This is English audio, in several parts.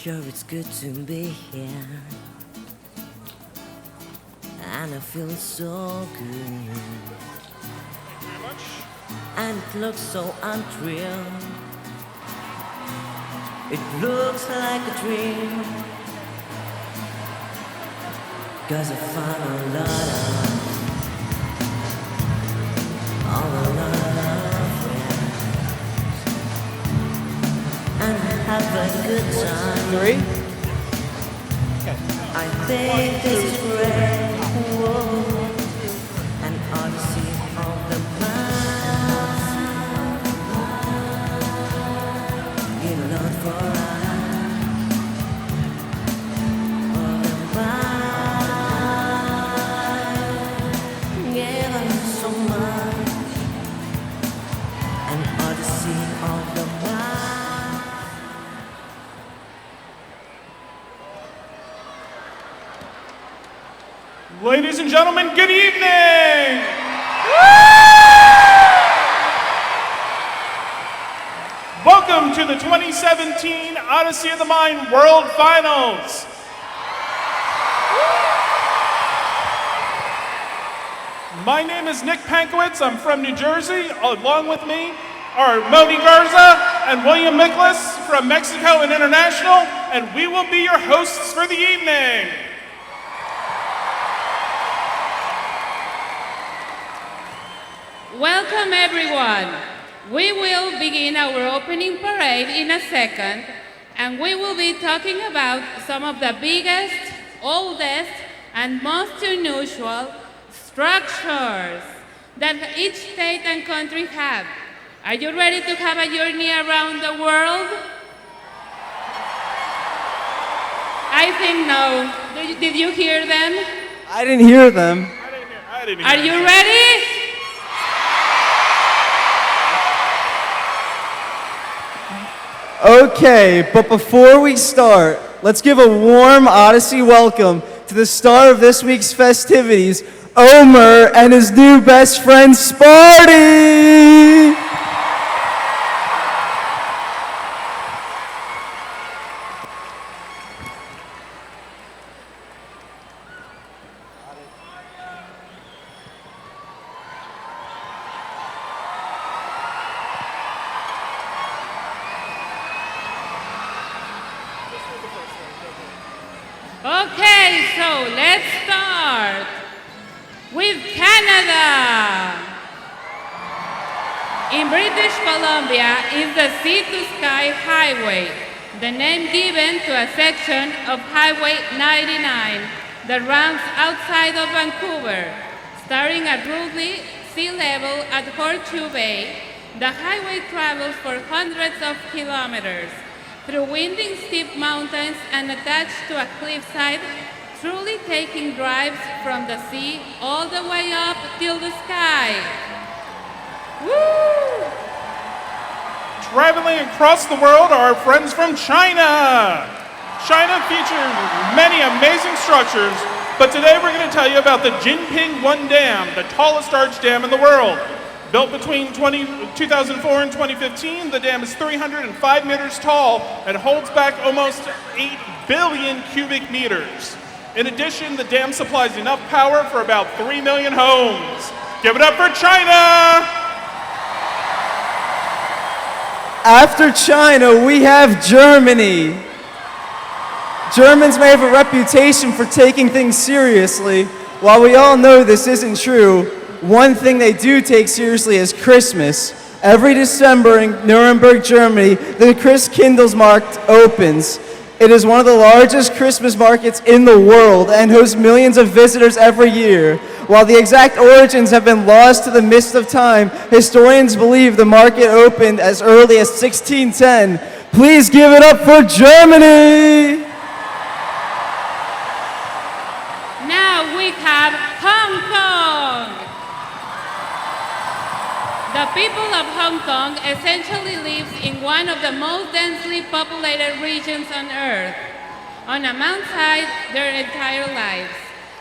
Sure, it's good to be here, and I feel so good. Very much. And it looks so unreal. It looks like a dream, 'cause I found a lot of friends, and have a good time. 3. I think this is great. Whoa. An odyssey of the mind. Give a lot for us. Of the mind. Give us so much. An odyssey of the mind. Ladies and gentlemen, good evening! Welcome to the 2017 Odyssey of the Mind World Finals. My name is Nick Pankowitz. I'm from New Jersey. Along with me are Moni Garza and William Miklas from Mexico and International, and we will be your hosts for the evening. Welcome everyone. We will begin our opening parade in a second, and we will be talking about some of the biggest, oldest, and most unusual structures that each state and country have. Are you ready to have a journey around the world? I think no. Did you hear them? I didn't hear them. I didn't hear Are you ready? Okay, but before we start, let's give a warm Odyssey welcome to the star of this week's festivities, Omer, and his new best friend, Sparty! Okay, so let's start with Canada. In British Columbia is the Sea to Sky Highway, the name given to a section of Highway 99 that runs outside of Vancouver. Starting at Rudley sea level at Horseshoe Bay, the highway travels for hundreds of kilometers through winding steep mountains and attached to a cliffside, truly taking drives from the sea all the way up till the sky. Woo! Traveling across the world are our friends from China. China features many amazing structures, but today we're going to tell you about the Jinping One Dam, the tallest arch dam in the world. Built between 2004 and 2015, the dam is 305 meters tall and holds back almost 8 billion cubic meters. In addition, the dam supplies enough power for about 3 million homes. Give it up for China! After China, we have Germany. Germans may have a reputation for taking things seriously. While we all know this isn't true, one thing they do take seriously is Christmas. Every December in Nuremberg, Germany, the Christkindlesmarkt opens. It is one of the largest Christmas markets in the world and hosts millions of visitors every year. While the exact origins have been lost to the mist of time, historians believe the market opened as early as 1610. Please give it up for Germany! Now we have Hong Kong. The people of Hong Kong essentially lives in one of the most densely populated regions on Earth. On a mountainside their entire lives.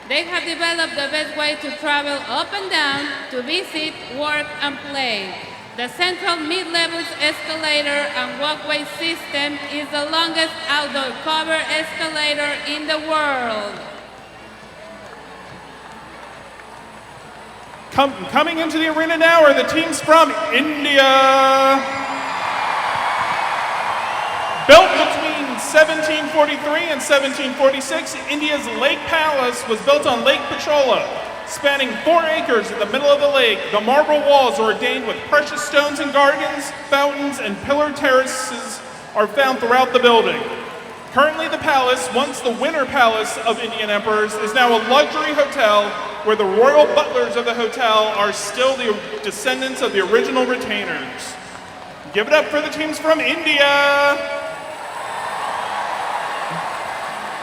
They have developed the best way to travel up and down, to visit, work, and play. The central mid-levels escalator and walkway system is the longest outdoor covered escalator in the world. Coming into the arena now are the teams from India. Built between 1743 and 1746, India's Lake Palace was built on Lake Pichola, spanning 4 acres in the middle of the lake. The marble walls are ordained with precious stones and gardens, fountains, and pillared terraces are found throughout the building. Currently, the palace, once the Winter Palace of Indian emperors, is now a luxury hotel where the royal butlers of the hotel are still the descendants of the original retainers. Give it up for the teams from India.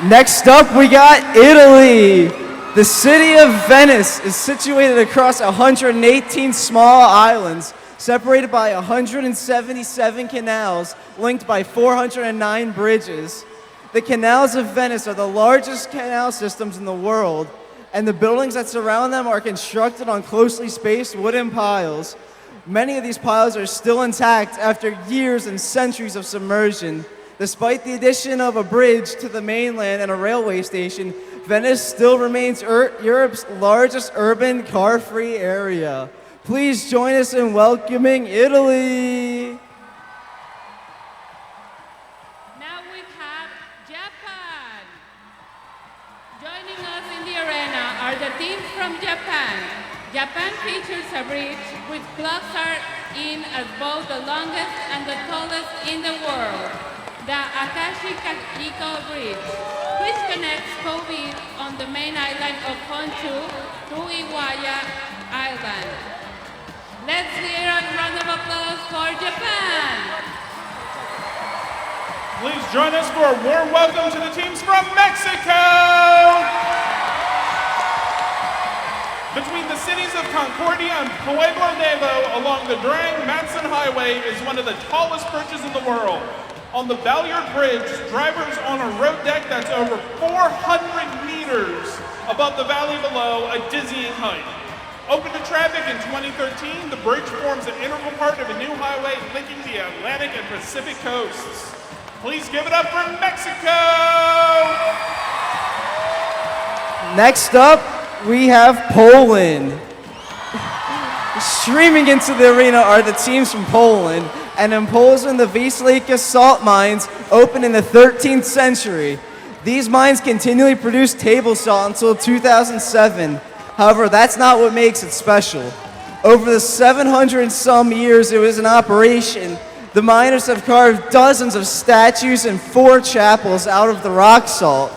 Next up, we got Italy. The city of Venice is situated across 118 small islands, separated by 177 canals, linked by 409 bridges. The canals of Venice are the largest canal systems in the world, and the buildings that surround them are constructed on closely spaced wooden piles. Many of these piles are still intact after years and centuries of submersion. Despite the addition of a bridge to the mainland and a railway station, Venice still remains Europe's largest urban car-free area. Please join us in welcoming Italy. Now we have Japan. Joining us in the arena are the teams from Japan. Japan features a bridge which clocks are in as both the longest and the tallest in the world. The Akashi Kakiko Bridge, which connects Kobe on the main island of Honshu to Iwaya Island. Let's hear a round of applause for Japan. Please join us for a warm welcome to the teams from Mexico. Between the cities of Concordia and Pueblo Nuevo along the Durang-Matson Highway is one of the tallest bridges in the world. On the Balliard Bridge, drivers on a road deck that's over 400 meters above the valley below, a dizzying height. Open to traffic in 2013, the bridge forms an integral part of a new highway linking the Atlantic and Pacific coasts. Please give it up for Mexico! Next up, we have Poland. Streaming into the arena are the teams from Poland. And in Poland, the Wislika salt mines opened in the 13th century. These mines continually produced table salt until 2007. However, that's not what makes it special. Over the 700 some years it was in operation, the miners have carved dozens of statues and 4 chapels out of the rock salt.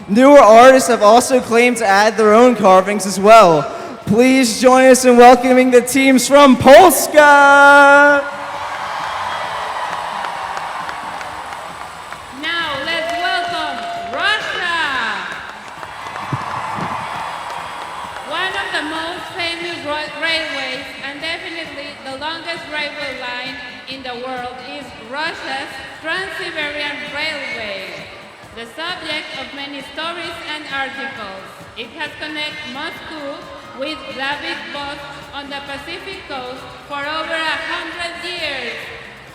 Newer artists have also claimed to add their own carvings as well. Please join us in welcoming the teams from Polska! Russia's Trans-Siberian Railway, the subject of many stories and articles. It has connected Moscow with Vladivostok on the Pacific coast for over 100 years.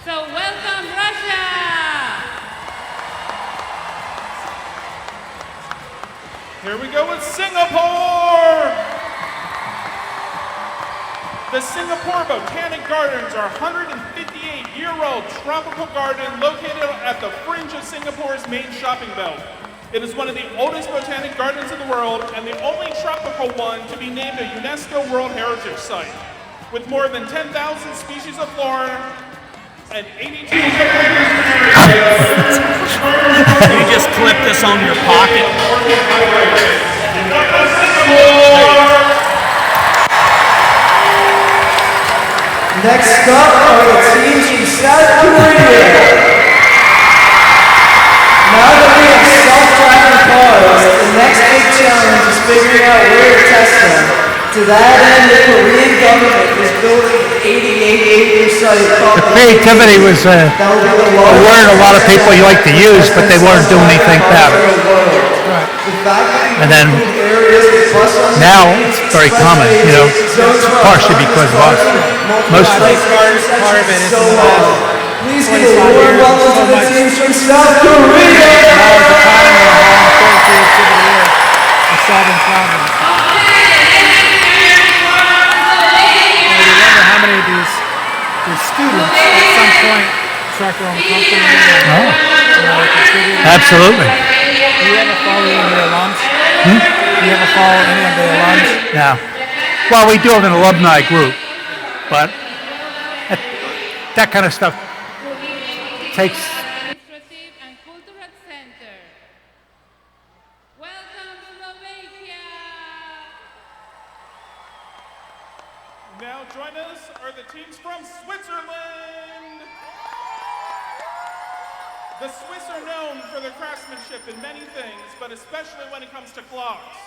So welcome, Russia! Here we go with Singapore! The Singapore Botanic Gardens are a 158-year-old tropical garden located at the fringe of Singapore's main shopping belt. It is one of the oldest botanic gardens in the world and the only tropical one to be named a UNESCO World Heritage Site. With more than 10,000 species of flora and 82 You just clip this on your pocket. Next up are the teams from South Korea. Now that we have self-driving cars, the next big challenge is figuring out where to test them. To that end, the Korean government is building an 88-acre site called The creativity was a word a lot of people like to use, but they weren't doing anything about it. And then now very common, partially because of us. Mostly. Part of it is please give a warm welcome to the teams from South Korea. How many of these students at some point start their own company? Absolutely. Do you ever follow any of the alums? Do you ever follow any of the alums? Yeah. Well, we do have an alumni group, but that kind of stuff takes. Administrative and Cultural Center. Welcome, Slovakia! Now join us are the teams from Switzerland. The Swiss are known for their craftsmanship in many things, but especially when it comes to clocks.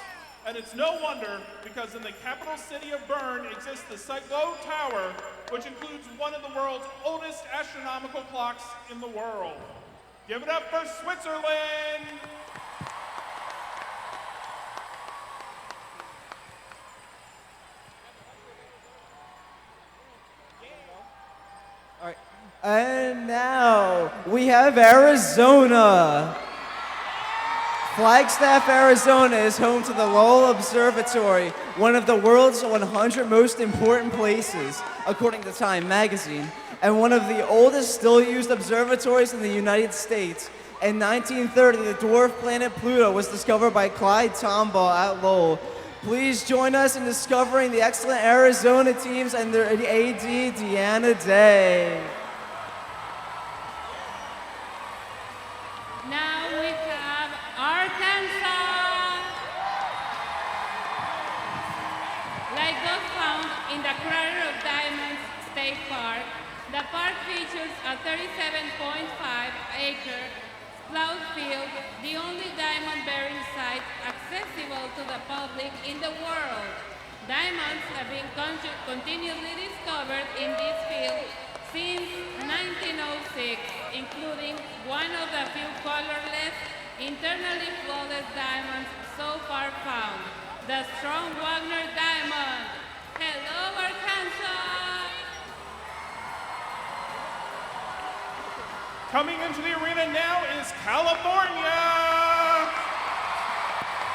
And it's no wonder, because in the capital city of Bern exists the Siglo Tower, which includes one of the world's oldest astronomical clocks in the world. Give it up for Switzerland! All right. And now we have Arizona. Flagstaff, Arizona is home to the Lowell Observatory, one of the world's 100 most important places, according to Time magazine, and one of the oldest still used observatories in the United States. In 1930, the dwarf planet Pluto was discovered by Clyde Tombaugh at Lowell. Please join us in discovering the excellent Arizona teams and their AD, Deanna Day. Now we have Arkansas. Like those found in the Crater of Diamonds State Park, the park features a 37.5-acre plowed field, the only diamond-bearing site accessible to the public in the world. Diamonds have been continually discovered in this field since 1906, including one of the few colorless, internally flawless diamonds so far found, the Strong Wagner diamond. Hello, Arkansas! Coming into the arena now is California!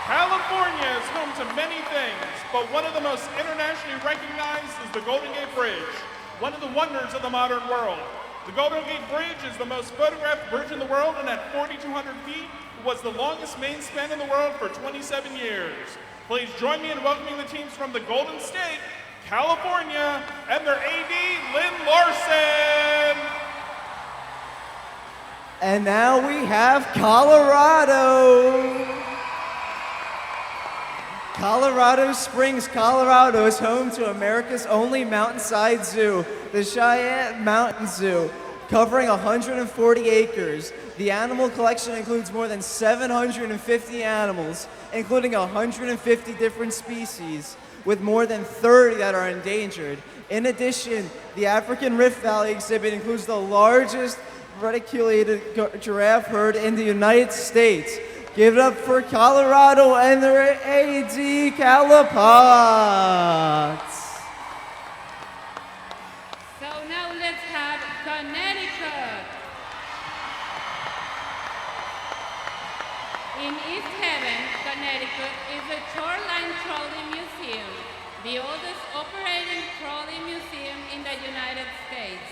California is home to many things, but one of the most internationally recognized is the Golden Gate Bridge, one of the wonders of the modern world. The Golden Gate Bridge is the most photographed bridge in the world, and at 4,200 feet, was the longest main span in the world for 27 years. Please join me in welcoming the teams from the Golden State, California, and their AD, Lynn Larson. And now we have Colorado. Colorado Springs, Colorado is home to America's only mountainside zoo, the Cheyenne Mountain Zoo, covering 140 acres. The animal collection includes more than 750 animals, including 150 different species, with more than 30 that are endangered. In addition, the African Rift Valley exhibit includes the largest reticulated giraffe herd in the United States. Give it up for Colorado and their AD Calipots. So now let's have Connecticut. In East Haven, Connecticut is the Shoreline Trolley Museum, the oldest operating trolley museum in the United States.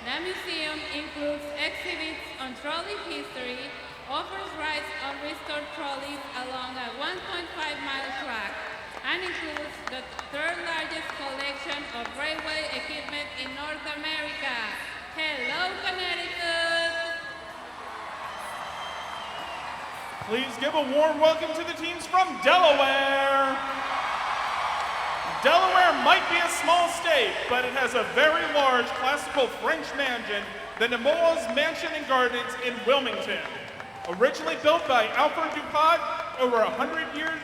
The museum includes exhibits on trolley history, offers rides on restored trolleys along a 1.5-mile track, and includes the third largest collection of railway equipment in North America. Hello, Connecticut! Please give a warm welcome to the teams from Delaware. Delaware might be a small state, but it has a very large classical French mansion, the Nemours Mansion and Gardens in Wilmington. Originally built by Alfred Dupont over 100 years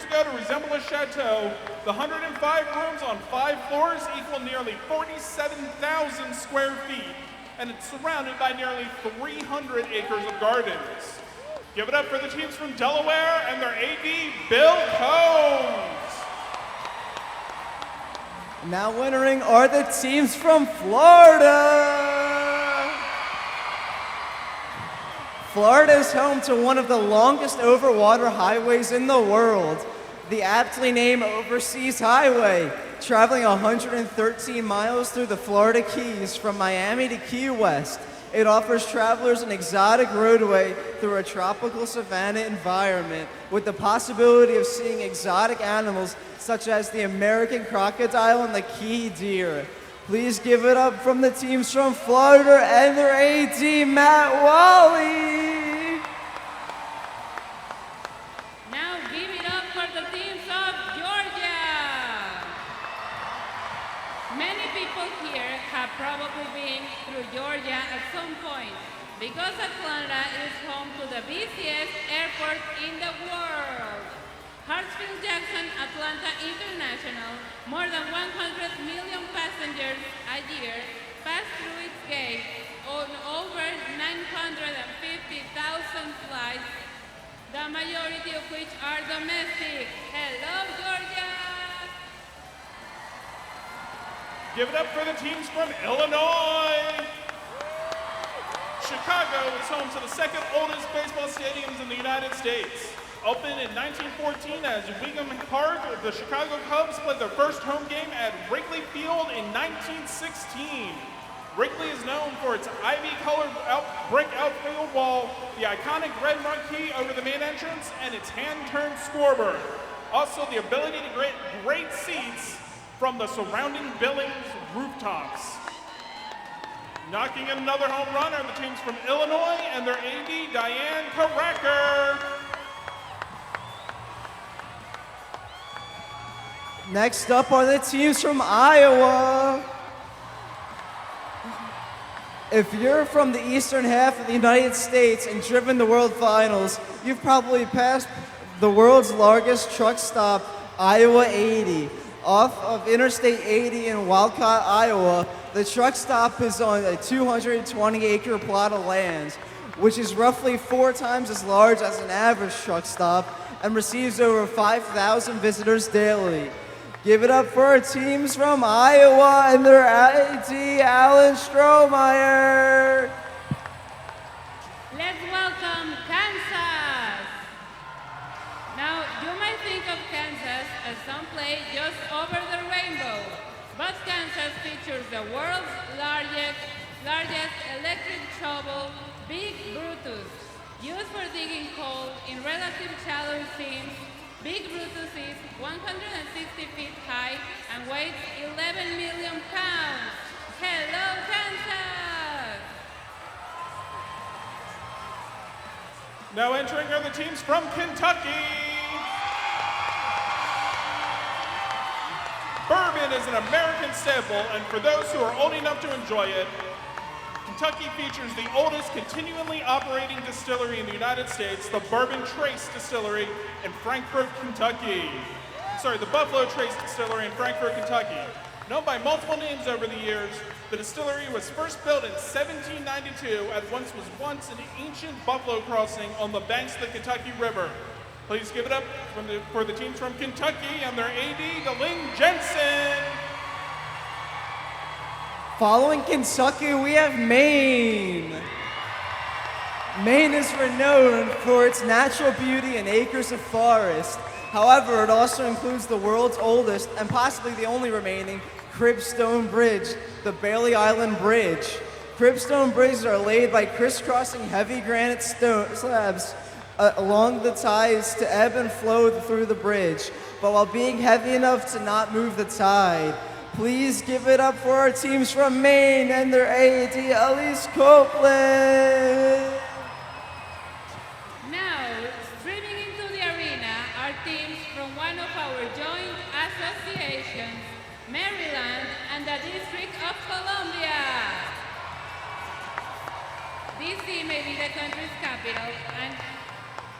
ago to resemble a chateau, the 105 rooms on 5 floors equal nearly 47,000 square feet, and it's surrounded by nearly 300 acres of gardens. Give it up for the teams from Delaware and their AD, Bill Combs. Now entering are the teams from Florida. Florida is home to one of the longest overwater highways in the world, the aptly named Overseas Highway, traveling 113 miles through the Florida Keys from Miami to Key West. It offers travelers an exotic roadway through a tropical savanna environment with the possibility of seeing exotic animals such as the American crocodile and the key deer. Please give it up from the teams from Florida and their AD, Matt Wally. Now give it up for the teams of Georgia. Many people here have probably been through Georgia at some point because Atlanta is home to the busiest airport in the world. Hartsfield-Jackson Atlanta International, more than 100 million passengers a year pass through its gates on over 950,000 flights, the majority of which are domestic. Hello, Georgia! Give it up for the teams from Illinois. Chicago is home to the second oldest baseball stadiums in the United States. Opened in 1914 as Weegham Park, the Chicago Cubs played their first home game at Wrigley Field in 1916. Wrigley is known for its ivy-colored brick outfield wall, the iconic red marquee over the main entrance, and its hand-turned scoreboard. Also, the ability to get great seats from the surrounding Billings rooftops. Knocking in another home run are the teams from Illinois and their AD, Diane Caracker. Next up are the teams from Iowa. If you're from the eastern half of the United States and driven the World Finals, you've probably passed the world's largest truck stop, Iowa 80. Off of Interstate 80 in Walcott, Iowa, the truck stop is on a 220-acre plot of land, which is roughly 4 times as large as an average truck stop and receives over 5,000 visitors daily. Give it up for our teams from Iowa and their AD, Alan Strohmeyer. Let's welcome Kansas. Now, you might think of Kansas as someplace just over the rainbow, but Kansas features the world's largest electric shovel, Big Brutus. Used for digging coal in relative shallow seams, Big Brutus is 160 feet high and weighs 11 million pounds. Hello, Kansas! Now entering are the teams from Kentucky. Bourbon is an American staple, and for those who are old enough to enjoy it, Kentucky features the oldest continually operating distillery in the United States, the Bourbon Trace Distillery in Frankfort, Kentucky. The Buffalo Trace Distillery in Frankfort, Kentucky. Known by multiple names over the years, the distillery was first built in 1792 at what was once an ancient buffalo crossing on the banks of the Kentucky River. Please give it up for the teams from Kentucky and their AD, Deling Jensen. Following Kentucky, we have Maine. Maine is renowned for its natural beauty and acres of forest. However, it also includes the world's oldest and possibly the only remaining cribstone bridge, the Bailey Island Bridge. Cribstone bridges are laid by crisscrossing heavy granite slabs along the ties to ebb and flow through the bridge, but while being heavy enough to not move the tide. Please give it up for our teams from Maine and their AD, Elise Copeland. Now, streaming into the arena are teams from one of our joint associations, Maryland and the District of Columbia. DC may be the country's capital and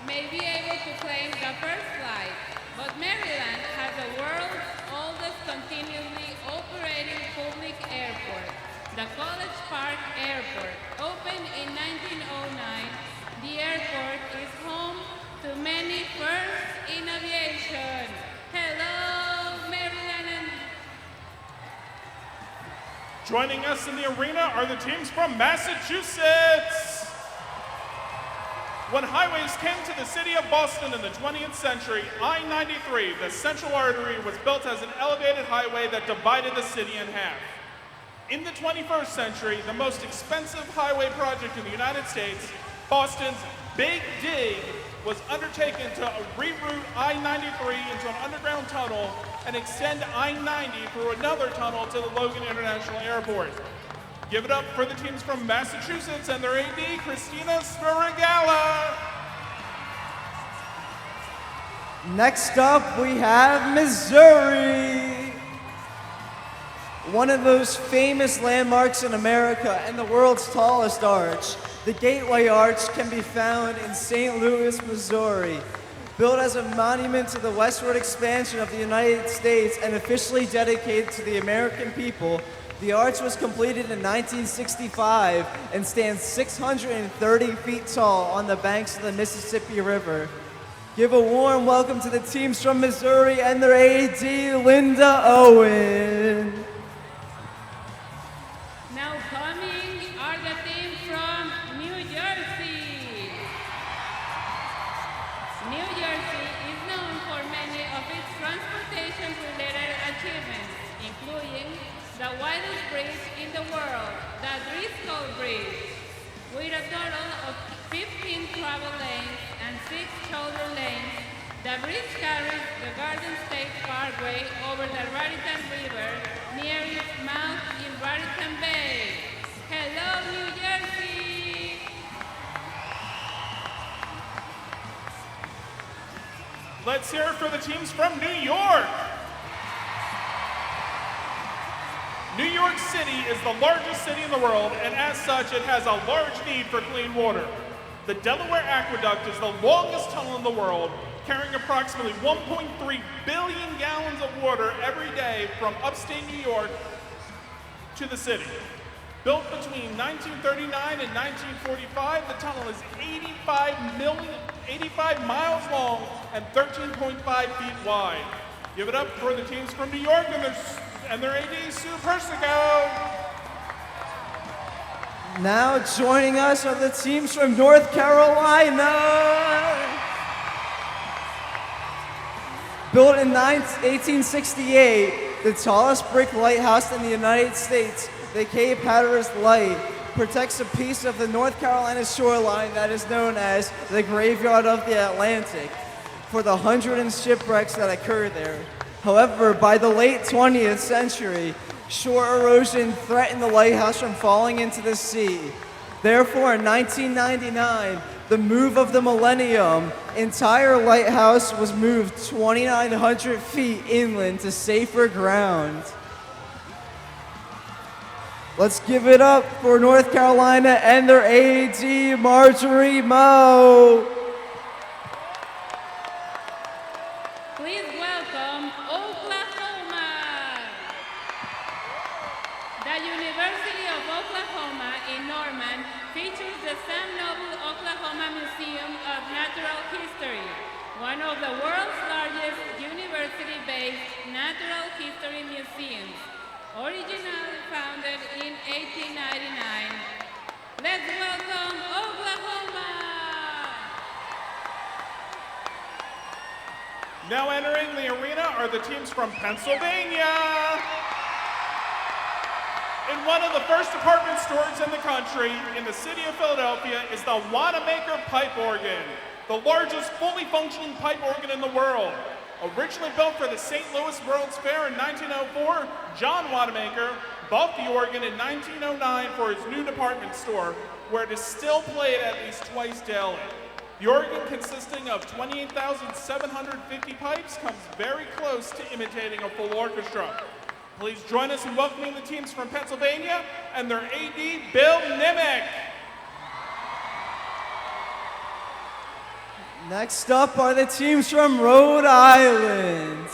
may be able to claim the first flight, but Maryland has the world's oldest continuously operating public airport, the College Park Airport. Opened in 1909, the airport is home to many firsts in aviation. Hello, Maryland. Joining us in the arena are the teams from Massachusetts. When highways came to the city of Boston in the 20th century, I-93, the central artery, was built as an elevated highway that divided the city in half. In the 21st century, the most expensive highway project in the United States, Boston's Big Dig, was undertaken to reroute I-93 into an underground tunnel and extend I-90 through another tunnel to the Logan International Airport. Give it up for the teams from Massachusetts and their AD, Christina Sparagala. Next up, we have Missouri. One of those famous landmarks in America and the world's tallest arch, the Gateway Arch, can be found in St. Louis, Missouri. Built as a monument to the westward expansion of the United States and officially dedicated to the American people, the arch was completed in 1965 and stands 630 feet tall on the banks of the Mississippi River. Give a warm welcome to the teams from Missouri and their AD, Linda Owen. Now coming are the teams from New Jersey. New Jersey is known for many of its transportation-related achievements, including the widest bridge in the world, the Driscoll Bridge, with a total of 15 travel lanes and 6 shoulder lanes. The bridge carries the Garden State Parkway over the Raritan River near its mouth in Raritan Bay. Hello, New Jersey! Let's hear it for the teams from New York. New York City is the largest city in the world, and as such, it has a large need for clean water. The Delaware Aqueduct is the longest tunnel in the world, carrying approximately 1.3 billion gallons of water every day from upstate New York to the city. Built between 1939 and 1945, the tunnel is 85 miles long and 13.5 feet wide. Give it up for the teams from New York and their AD, Sue Persico. Now joining us are the teams from North Carolina. Built in 1868, the tallest brick lighthouse in the United States, the Cape Hatteras Light, protects a piece of the North Carolina shoreline that is known as the Graveyard of the Atlantic for the hundreds of shipwrecks that occur there. However, by the late 20th century, shore erosion threatened the lighthouse from falling into the sea. Therefore, in 1999, the move of the millennium, entire lighthouse was moved 2,900 feet inland to safer ground. Let's give it up for North Carolina and their AD, Marjorie Moe. Please welcome Oklahoma. The University of Oklahoma in Norman features the Sam Noble Oklahoma Museum of Natural History, one of the world's largest university-based natural history museums, originally founded in 1899. Let's welcome Oklahoma! Now entering the arena are the teams from Pennsylvania. In one of the first department stores in the country, in the city of Philadelphia, is the Wanamaker pipe organ, the largest fully functioning pipe organ in the world. Originally built for the St. Louis World's Fair in 1904, John Wanamaker bought the organ in 1909 for his new department store, where it is still played at least twice daily. The organ, consisting of 28,750 pipes, comes very close to imitating a full orchestra. Please join us in welcoming the teams from Pennsylvania and their AD, Bill Nimick. Next up are the teams from Rhode Island.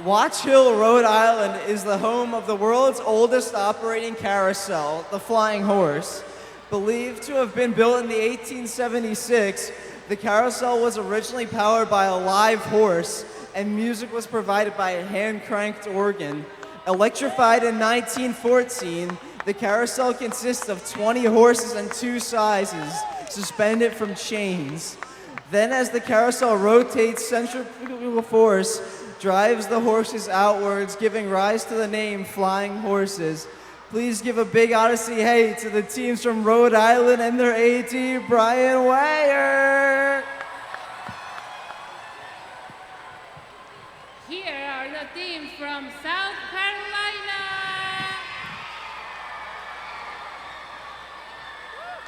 Watch Hill, Rhode Island is the home of the world's oldest operating carousel, the Flying Horse. Believed to have been built in the 1876, the carousel was originally powered by a live horse, and music was provided by a hand-cranked organ. Electrified in 1914, the carousel consists of 20 horses and 2 sizes, suspended from chains. Then as the carousel rotates, centrifugal force drives the horses outwards, giving rise to the name Flying Horses. Please give a big Odyssey hey to the teams from Rhode Island and their AD, Brian Weyer. Here are the teams from South Carolina.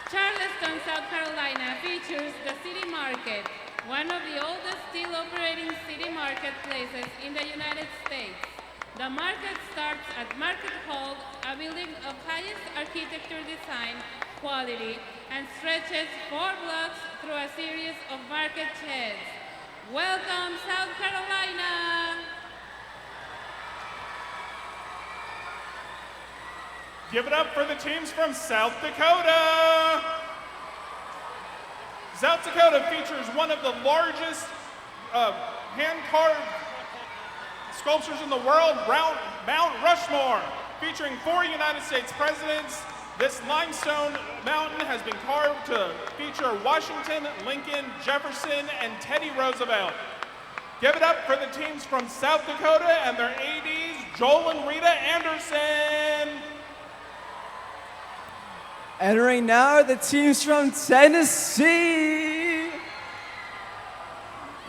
Charleston, South Carolina features the City Market, one of the oldest still operating city marketplaces in the United States. The market starts at Market Hall, a building of highest architecture design, quality, and stretches 4 blocks through a series of market sheds. Welcome, South Carolina! Give it up for the teams from South Dakota. South Dakota features one of the largest hand-carved sculptures in the world, Mount Rushmore, featuring 4 United States presidents. This limestone mountain has been carved to feature Washington, Lincoln, Jefferson, and Teddy Roosevelt. Give it up for the teams from South Dakota and their ADs, Joel and Rita Anderson. Entering now are the teams from Tennessee.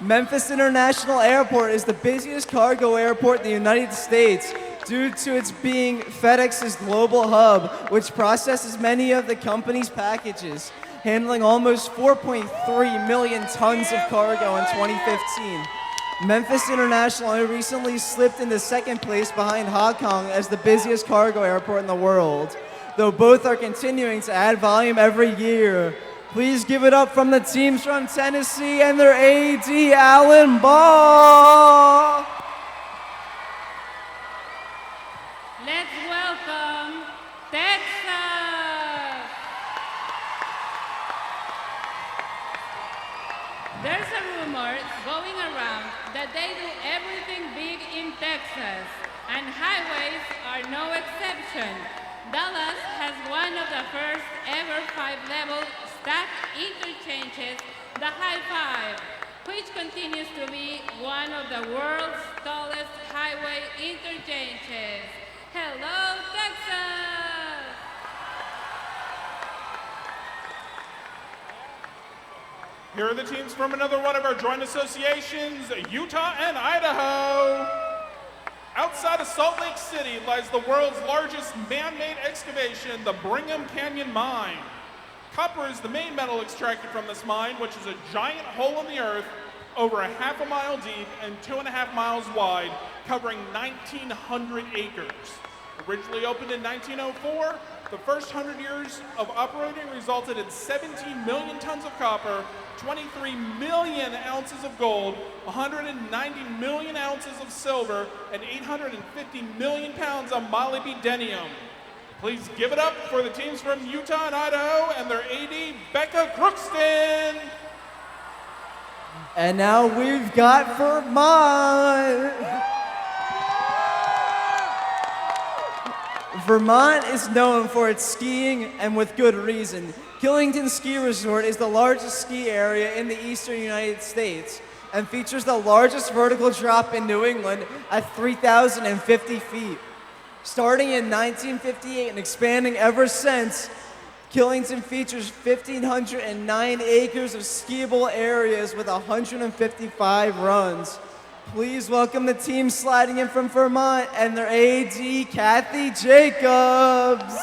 Memphis International Airport is the busiest cargo airport in the United States due to its being FedEx's global hub, which processes many of the company's packages, handling almost 4.3 million tons of cargo in 2015. Memphis International recently slipped into second place behind Hong Kong as the busiest cargo airport in the world, though both are continuing to add volume every year. Please give it up from the teams from Tennessee and their AD, Alan Ball. Let's welcome Texas! There's a rumor going around that they do everything big in Texas, and highways are no exception. Dallas has one of the first ever 5-level stacked interchanges, the High Five, which continues to be one of the world's tallest highway interchanges. Hello, Texas! Here are the teams from another one of our joint associations, Utah and Idaho. Outside of Salt Lake City lies the world's largest man-made excavation, the Brigham Canyon Mine. Copper is the main metal extracted from this mine, which is a giant hole in the earth over a half a mile deep and 2.5 miles wide, covering 1,900 acres. Originally opened in 1904, the first 100 years of operating resulted in 17 million tons of copper, 23 million ounces of gold, 190 million ounces of silver, and 850 million pounds of molybdenum. Please give it up for the teams from Utah and Idaho and their AD, Becca Crookston. And now we've got Vermont. Vermont is known for its skiing, and with good reason. Killington Ski Resort is the largest ski area in the eastern United States and features the largest vertical drop in New England at 3,050 feet. Starting in 1958 and expanding ever since, Killington features 1,509 acres of skiable areas with 155 runs. Please welcome the team sliding in from Vermont and their AD, Kathy Jacobs.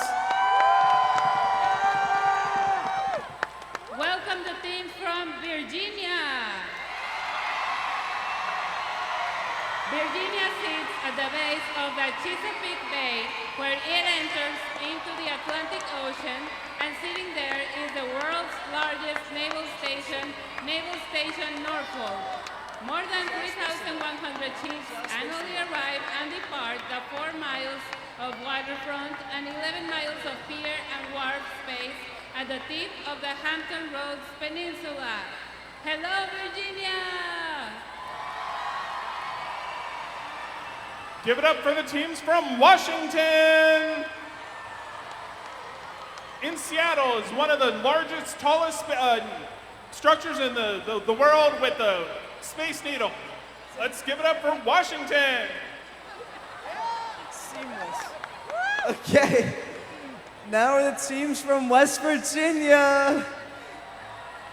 Welcome the team from Virginia. Virginia sits at the base of the Chesapeake Bay, where it enters into the Atlantic Ocean, and sitting there is the world's largest naval station, Naval Station Norfolk. More than 3,100 ships annually arrive and depart the 4 miles of waterfront and 11 miles of pier and wharf space at the tip of the Hampton Roads Peninsula. Hello, Virginia! Give it up for the teams from Washington. In Seattle is one of the largest, tallest structures in the world with the Space Needle. Let's give it up for Washington. Seamless. Okay. Now are the teams from West Virginia.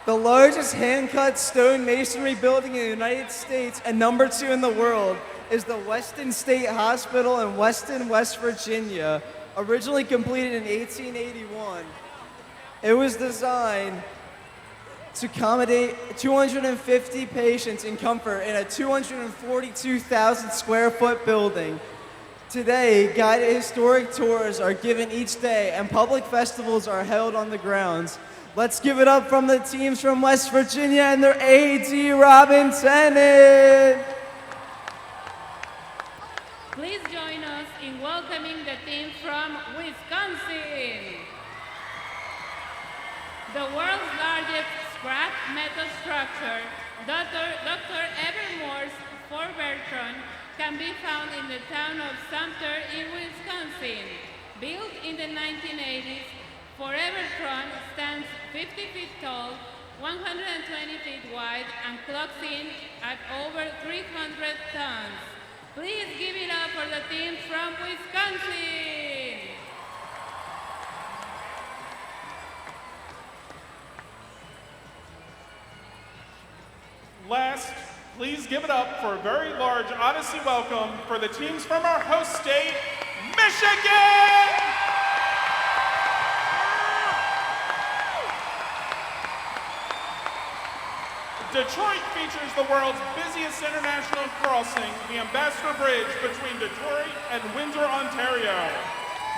The largest hand-cut stone masonry building in the United States and number 2 in the world is the Weston State Hospital in Weston, West Virginia. Originally completed in 1881, it was designed to accommodate 250 patients in comfort in a 242,000 square foot building. Today, guided historic tours are given each day and public festivals are held on the grounds. Let's give it up from the teams from West Virginia and their A.D. Robin Tennant. Please join us in welcoming the team from Wisconsin. The world's largest scrap metal structure, Dr. Evermore's Fort Bertrand, can be found in the town of Sumter in Wisconsin. Built in the 1980s, Fort Bertrand stands 50 feet tall, 120 feet wide, and clocks in at over 300 tons. Please give it up for the teams from Wisconsin. Last, please give it up for a very large Odyssey welcome for the teams from our host state, Michigan! Detroit features the world's busiest international crossing, the Ambassador Bridge between Detroit and Windsor, Ontario.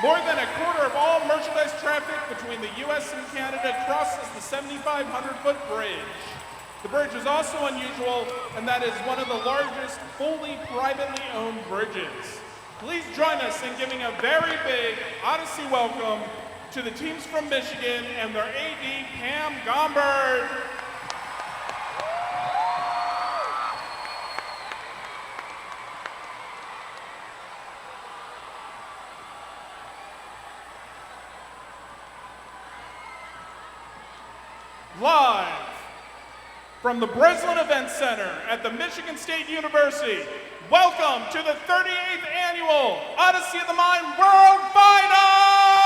More than a quarter of all merchandise traffic between the US and Canada crosses the 7,500-foot bridge. The bridge is also unusual, and that is one of the largest fully privately owned bridges. Please join us in giving a very big Odyssey welcome to the teams from Michigan and their AD, Pam Gombert. Live from the Breslin Event Center at the Michigan State University, welcome to the 38th Annual Odyssey of the Mind World Finals!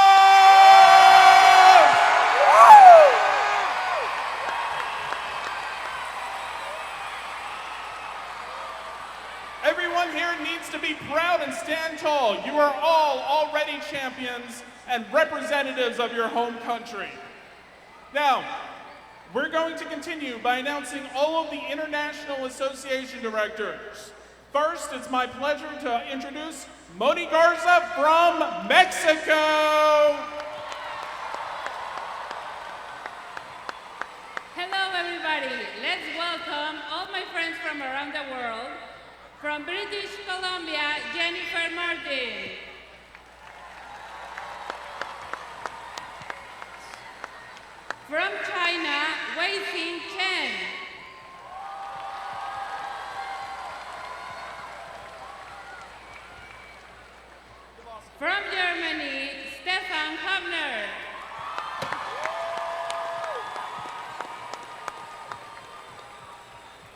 Everyone here needs to be proud and stand tall. You are all already champions and representatives of your home country. Now, we're going to continue by announcing all of the International Association Directors. First, it's my pleasure to introduce Moni Garza from Mexico. Hello, everybody. Let's welcome all my friends from around the world. From British Columbia, Jennifer Martin. From China, Wei-Xin Chen. From Germany, Stefan Hubner.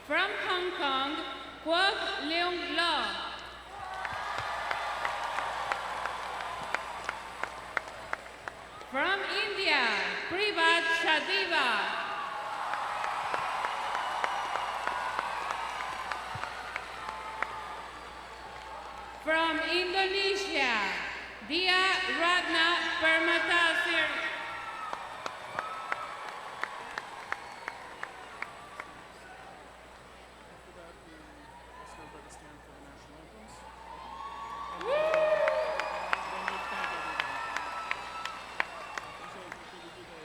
From Hong Kong, Kwok Leung Lo. From India, Privat Shadiva. From Indonesia, Dia Ratna Permatasir.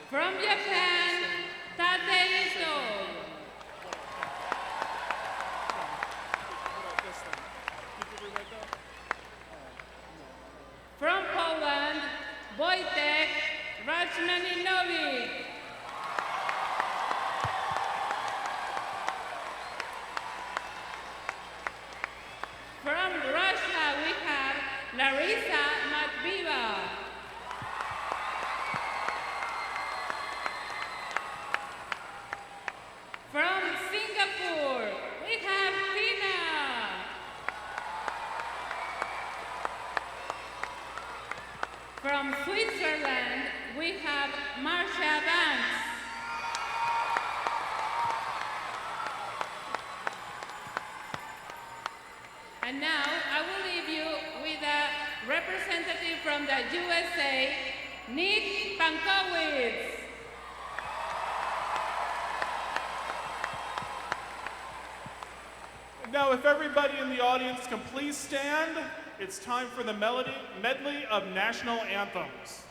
From Japan, Tate Ito. From Poland, Wojtek Rachmaninovic. From Russia, we Larissa Matviva. From Singapore, we have Tina. From Switzerland, we have Marcia Vance. And now I will leave you with a representative from the USA, Nick Pankowitz. Now, if everybody in the audience can please stand, it's time for the medley of national anthems.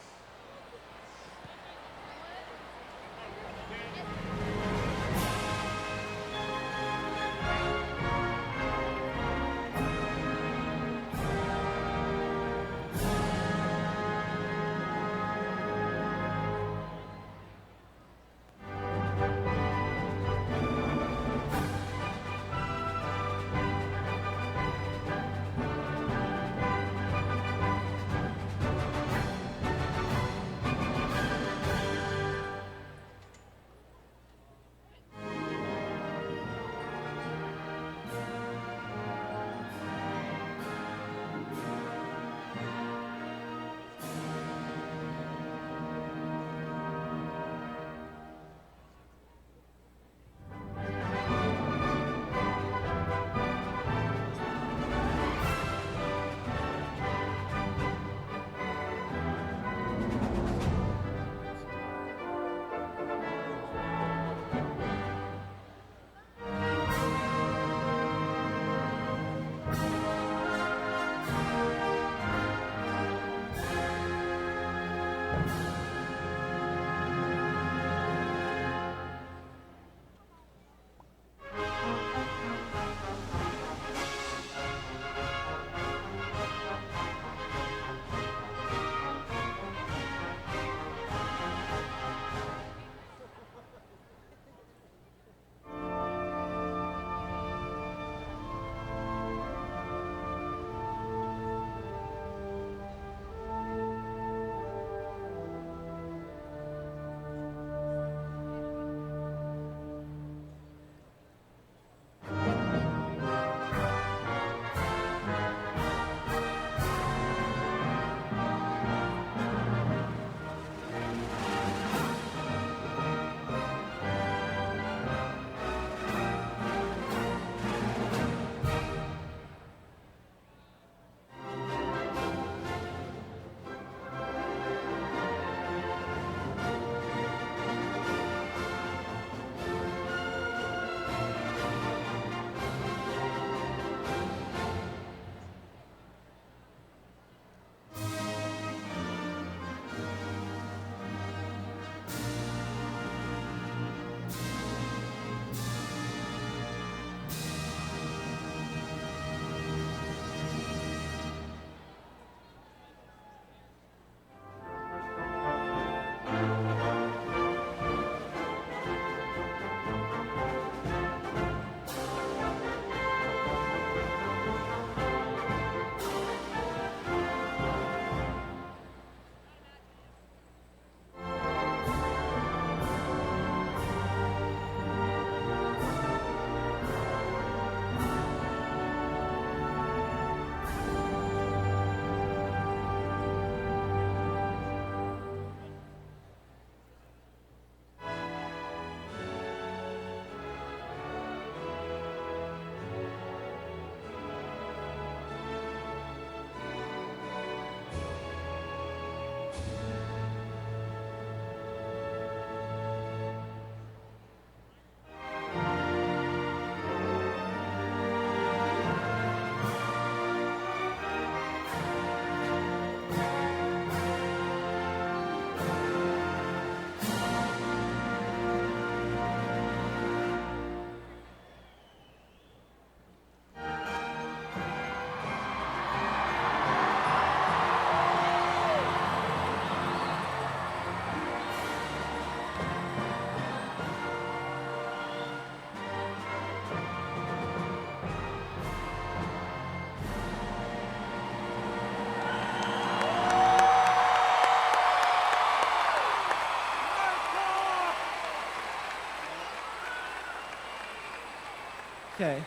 Okay.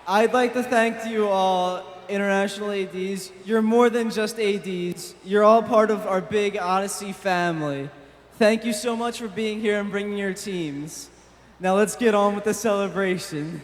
I'd like to thank you all, international ADs. You're more than just ADs. You're all part of our big Odyssey family. Thank you so much for being here and bringing your teams. Now let's get on with the celebration.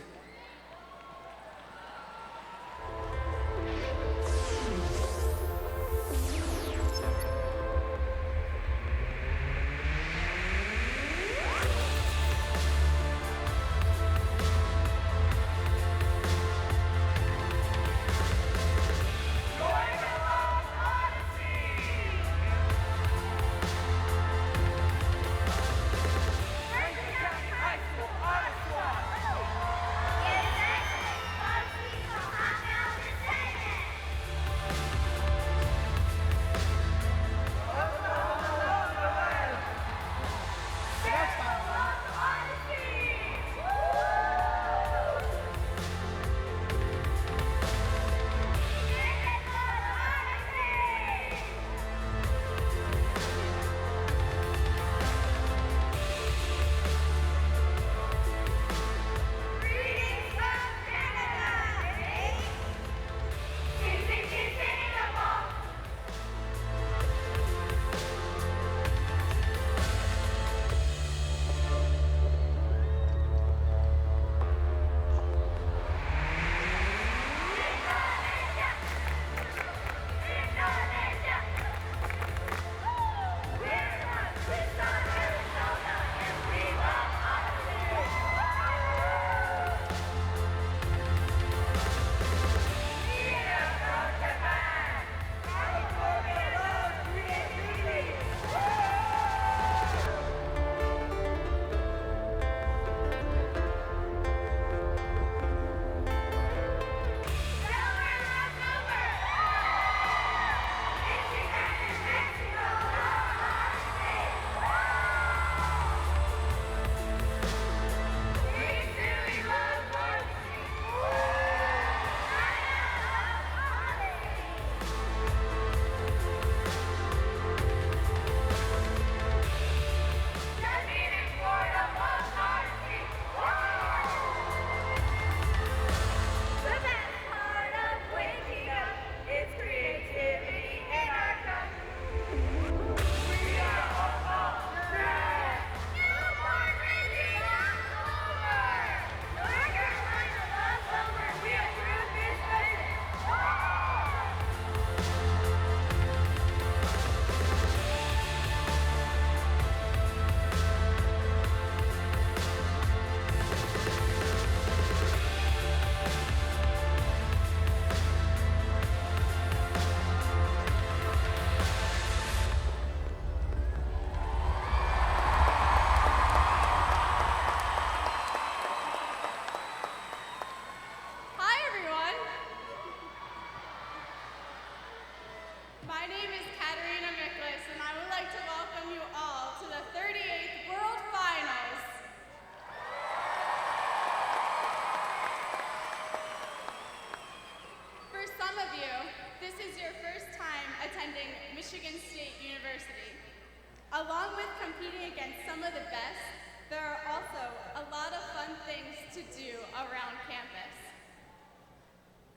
Along with competing against some of the best, there are also a lot of fun things to do around campus.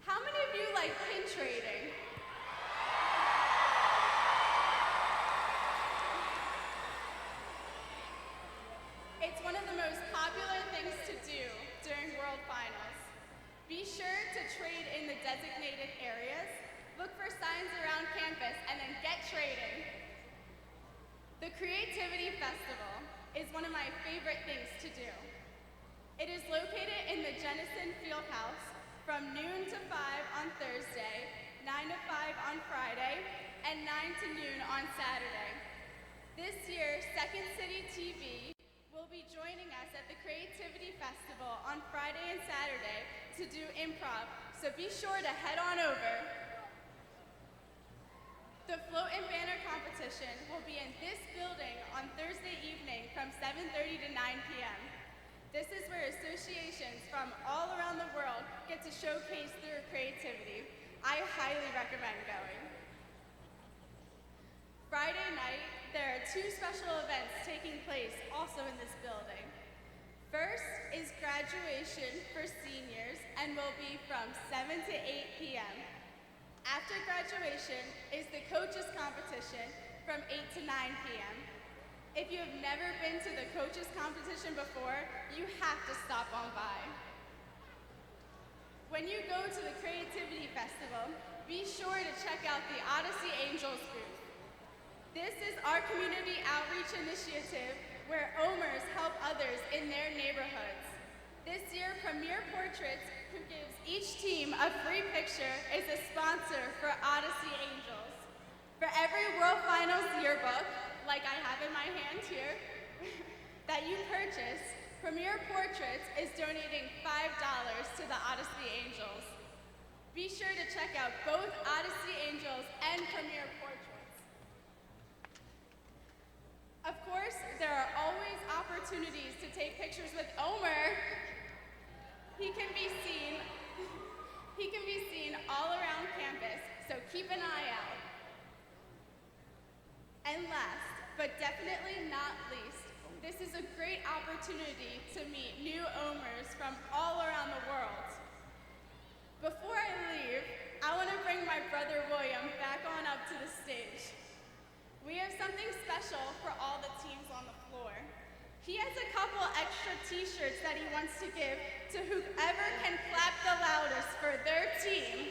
How many of you like pin trading? It's one of the most popular things to do during World Finals. Be sure to trade in the designated areas, look for signs around campus, and then get trading. The Creativity Festival is one of my favorite things to do. It is located in the Jennison Fieldhouse from noon to 5 on Thursday, 9 to 5 on Friday, and 9 to noon on Saturday. This year, Second City TV will be joining us at the Creativity Festival on Friday and Saturday to do improv, so be sure to head on over. The float and banner competition will be in this building on Thursday evening from 7:30 to 9 p.m. This is where associations from all around the world get to showcase their creativity. I highly recommend going. Friday night, there are 2 special events taking place also in this building. First is graduation for seniors and will be from 7 to 8 p.m. After graduation is the coaches competition from 8 to 9 p.m. If you have never been to the coaches competition before, you have to stop on by. When you go to the Creativity Festival, be sure to check out the Odyssey Angels booth. This is our community outreach initiative where OMers help others in their neighborhoods. This year, Premier Portraits, who gives each team a free picture, is a sponsor for Odyssey Angels. For every World Finals yearbook, like I have in my hand here, that you purchase, Premier Portraits is donating $5 to the Odyssey Angels. Be sure to check out both Odyssey Angels and Premier Portraits. Of course, there are always opportunities to take pictures with Omer. He can be seen all around campus, so keep an eye out. And last, but definitely not least, this is a great opportunity to meet new Omers from all around the world. Before I leave, I want to bring my brother William back on up to the stage. We have something special for all the teams on the floor. He has a couple extra t-shirts that he wants to give to whoever can clap the loudest for their team.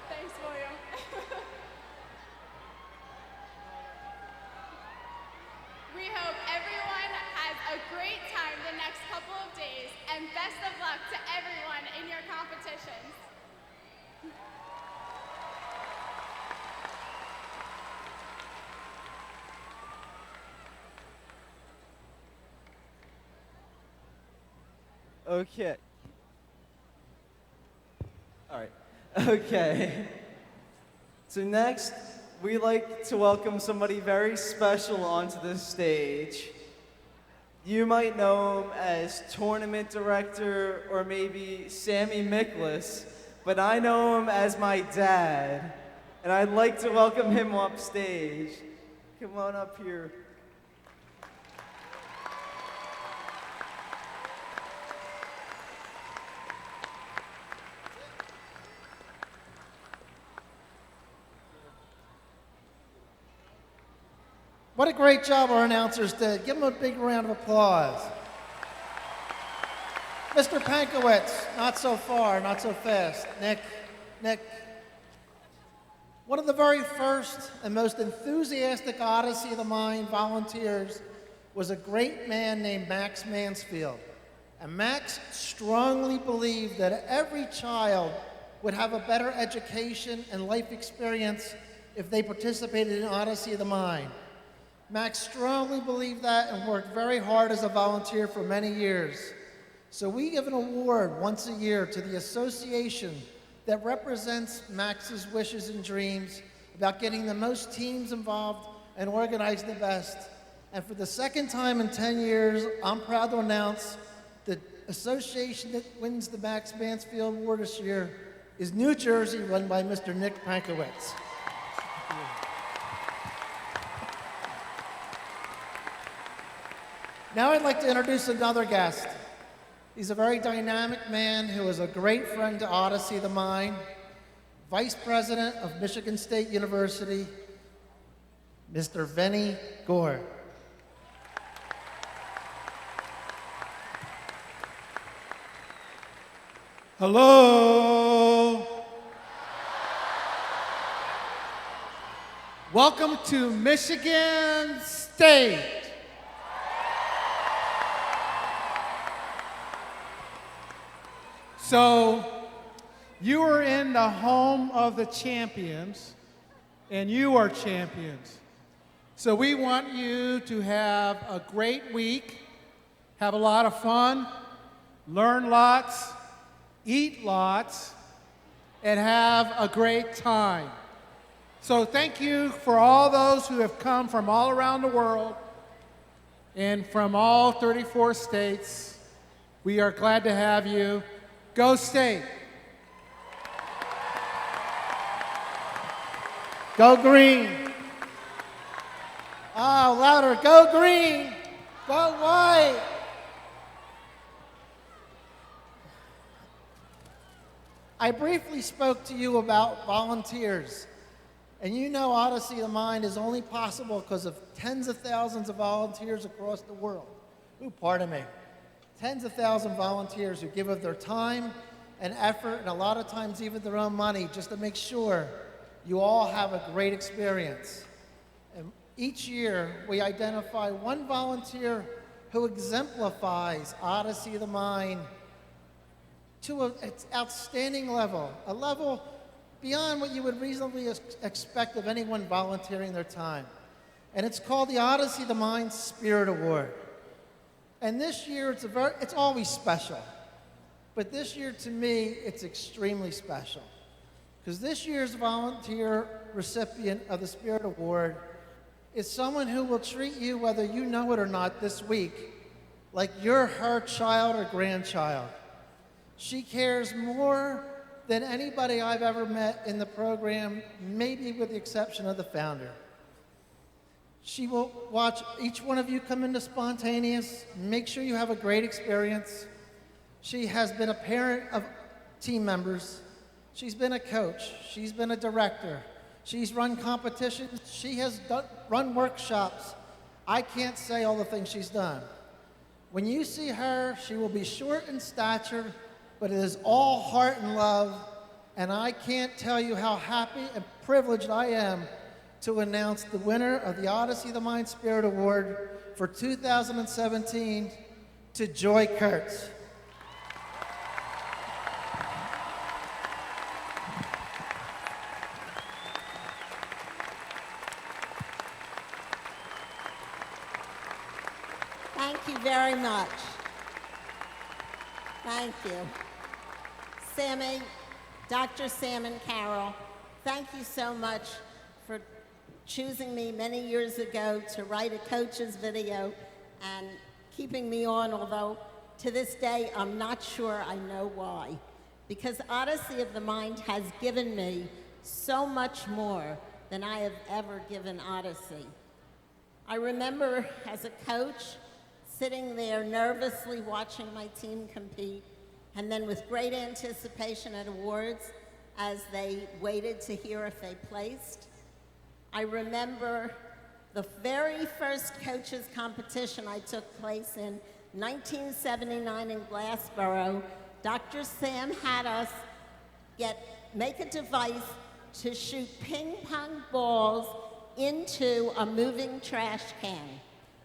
Thanks, William. We hope everyone has a great time the next couple of days, and best of luck to everyone in your competitions. Okay. All right. Okay. So next, we like to welcome somebody very special onto the stage. You might know him as tournament director or maybe Sammy Miklas, but I know him as my dad, and I'd like to welcome him up stage. Come on up here. What a great job our announcers did. Give them a big round of applause. Mr. Pankowitz, not so far, not so fast. Nick. One of the very first and most enthusiastic Odyssey of the Mind volunteers was a great man named Max Mansfield. And Max strongly believed that every child would have a better education and life experience if they participated in Odyssey of the Mind. Max strongly believed that and worked very hard as a volunteer for many years. So we give an award once a year to the association that represents Max's wishes and dreams about getting the most teams involved and organizing the best. And for the second time in 10 years, I'm proud to announce the association that wins the Max Mansfield Award this year is New Jersey, run by Mr. Nick Pankowitz. Now I'd like to introduce another guest. He's a very dynamic man who is a great friend to Odyssey of the Mind, Vice President of Michigan State University, Mr. Vinny Gore. Hello. Welcome to Michigan State. So, you are in the home of the champions, and you are champions. So we want you to have a great week, have a lot of fun, learn lots, eat lots, and have a great time. So thank you for all those who have come from all around the world and from all 34 states. We are glad to have you. Go State! Go Green! Oh, louder. Go Green! Go White! I briefly spoke to you about volunteers. And you know Odyssey of the Mind is only possible because of tens of thousands of volunteers across the world. Ooh, pardon me. Tens of thousands of volunteers who give of their time and effort and a lot of times even their own money just to make sure you all have a great experience. And each year we identify one volunteer who exemplifies Odyssey of the Mind to an outstanding level, a level beyond what you would reasonably expect of anyone volunteering their time. And it's called the Odyssey of the Mind Spirit Award. And this year, it's always special. But this year, to me, it's extremely special. Because this year's volunteer recipient of the Spirit Award is someone who will treat you, whether you know it or not, this week, like you're her child or grandchild. She cares more than anybody I've ever met in the program, maybe with the exception of the founder. She will watch each one of you come into Spontaneous, make sure you have a great experience. She has been a parent of team members. She's been a coach. She's been a director. She's run competitions. She has run workshops. I can't say all the things she's done. When you see her, she will be short in stature, but it is all heart and love, and I can't tell you how happy and privileged I am to announce the winner of the Odyssey of the Mind Spirit Award for 2017 to Joy Kurtz. Thank you very much. Thank you. Sammy, Dr. Sam and Carol, thank you so much for choosing me many years ago to write a coach's video and keeping me on, although to this day I'm not sure I know why. Because Odyssey of the Mind has given me so much more than I have ever given Odyssey. I remember as a coach sitting there nervously watching my team compete, and then with great anticipation at awards as they waited to hear if they placed. I remember the very first coaches competition I took place in 1979 in Glassboro. Dr. Sam had us make a device to shoot ping pong balls into a moving trash can.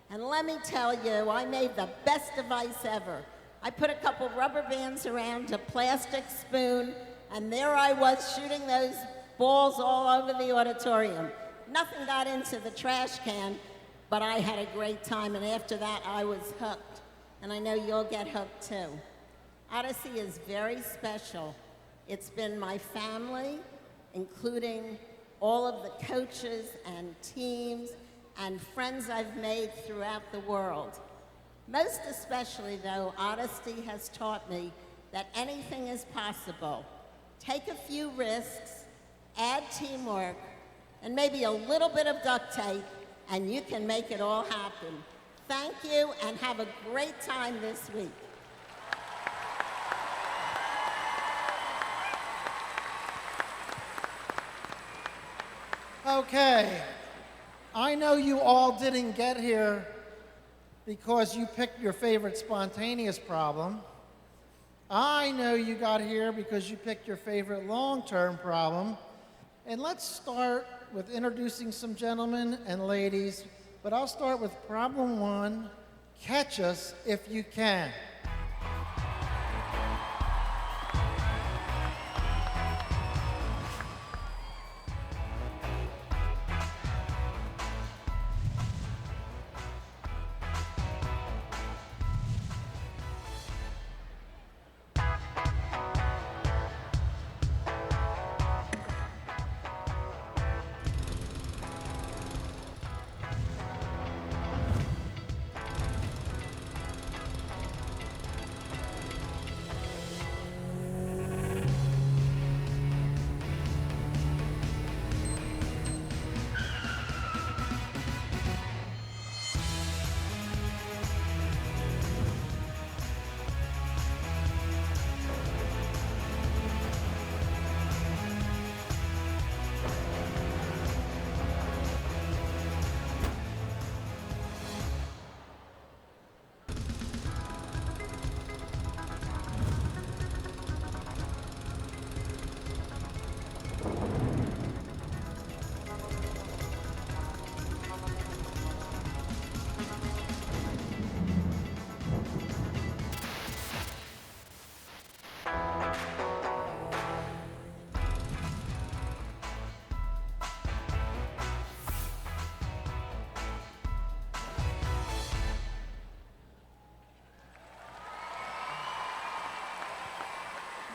And let me tell you, I made the best device ever. I put a couple rubber bands around a plastic spoon, and there I was shooting those balls all over the auditorium. Nothing got into the trash can, but I had a great time, and after that I was hooked. And I know you'll get hooked too. Odyssey is very special. It's been my family, including all of the coaches and teams and friends I've made throughout the world. Most especially, though, Odyssey has taught me that anything is possible. Take a few risks, add teamwork, and maybe a little bit of duct tape, and you can make it all happen. Thank you, and have a great time this week. Okay, I know you all didn't get here because you picked your favorite spontaneous problem. I know you got here because you picked your favorite long-term problem. And let's start with introducing some gentlemen and ladies, but I'll start with problem one, catch us if you can.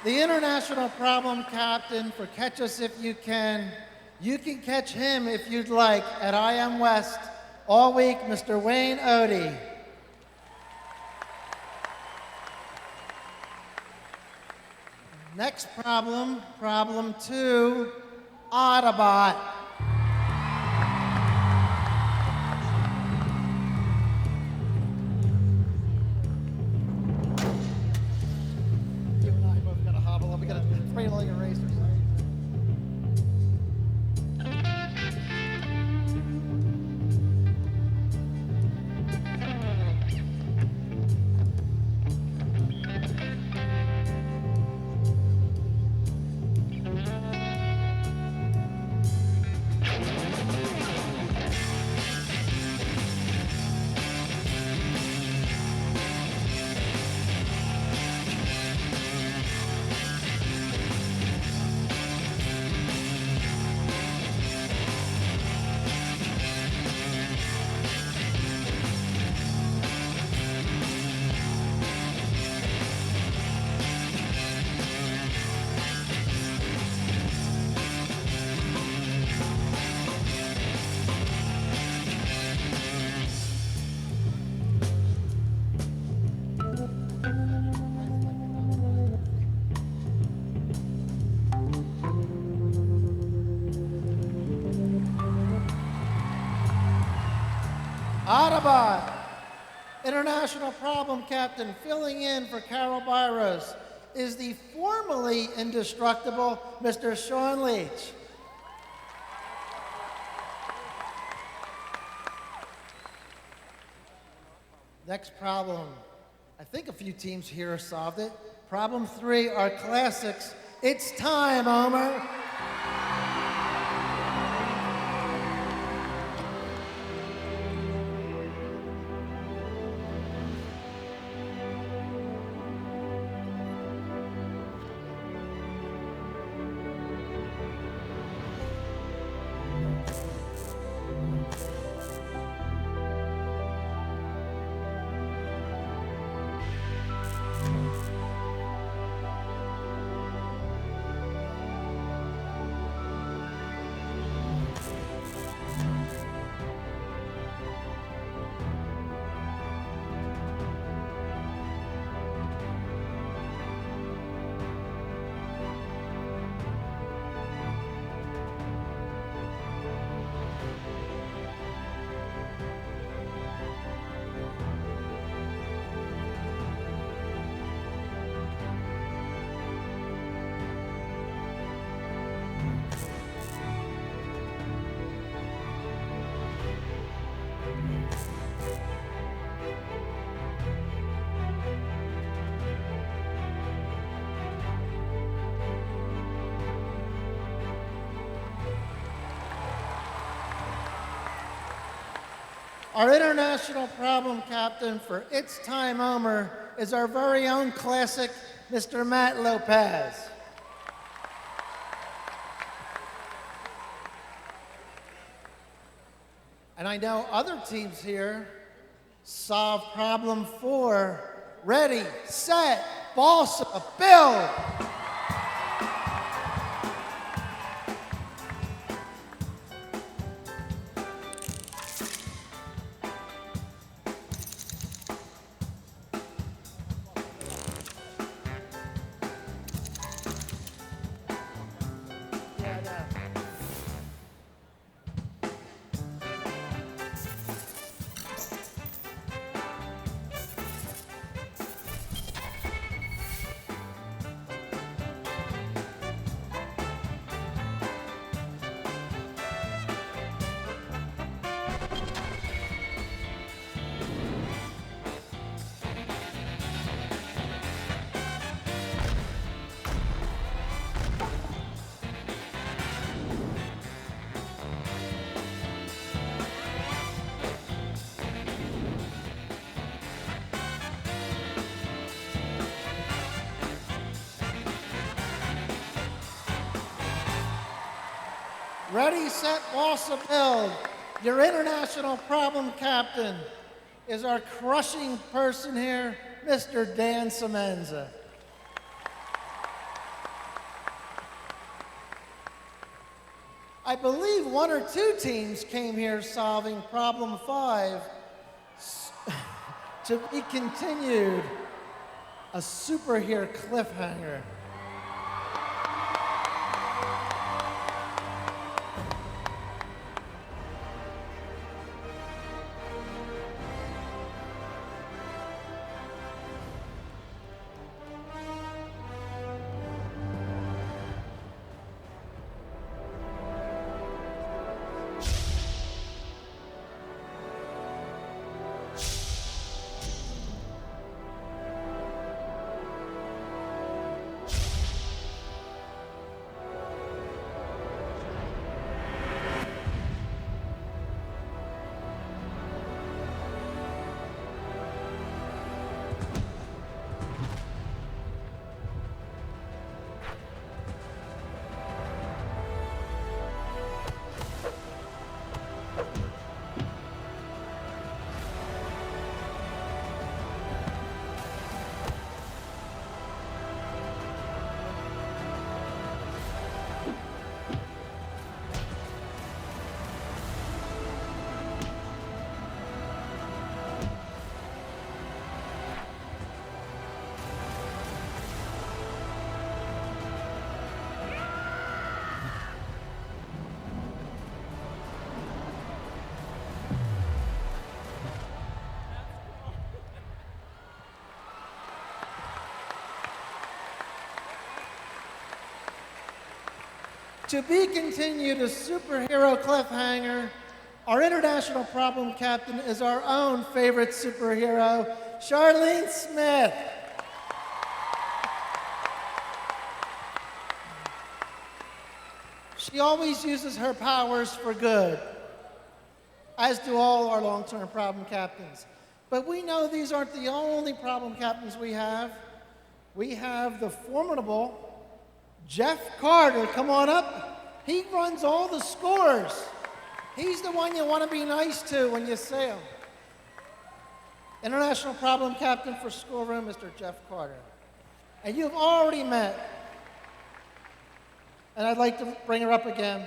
the international problem captain for Catch Us If You Can. You can catch him if you'd like at IM West all week, Mr. Wayne Odie. Next problem, problem 2, Autobot. You and I both gotta hobble up. We gotta trade all your racers. Autobot, international problem captain, filling in for Carol Byros, is the formerly indestructible Mr. Sean Leach. Next problem. I think a few teams here have solved it. Problem 3 are classics. It's time, Homer. Our international problem captain for It's Time Homer is our very own classic, Mr. Matt Lopez. And I know other teams here solve problem 4. Ready, set, balsa, build. Ready, set, balsa, build. Your international problem captain is our crushing person here, Mr. Dan Semenza. I believe 1 or 2 teams came here solving problem 5 to be continued, a superhero cliffhanger. To be continued, a superhero cliffhanger. Our international problem captain is our own favorite superhero, Charlene Smith. She always uses her powers for good, as do all our long-term problem captains. But we know these aren't the only problem captains we have. We have the formidable Jeff Carter, come on up. He runs all the scores. He's the one you want to be nice to when you see him. International Problem Captain for Schoolroom, Mr. Jeff Carter. And you've already met, and I'd like to bring her up again,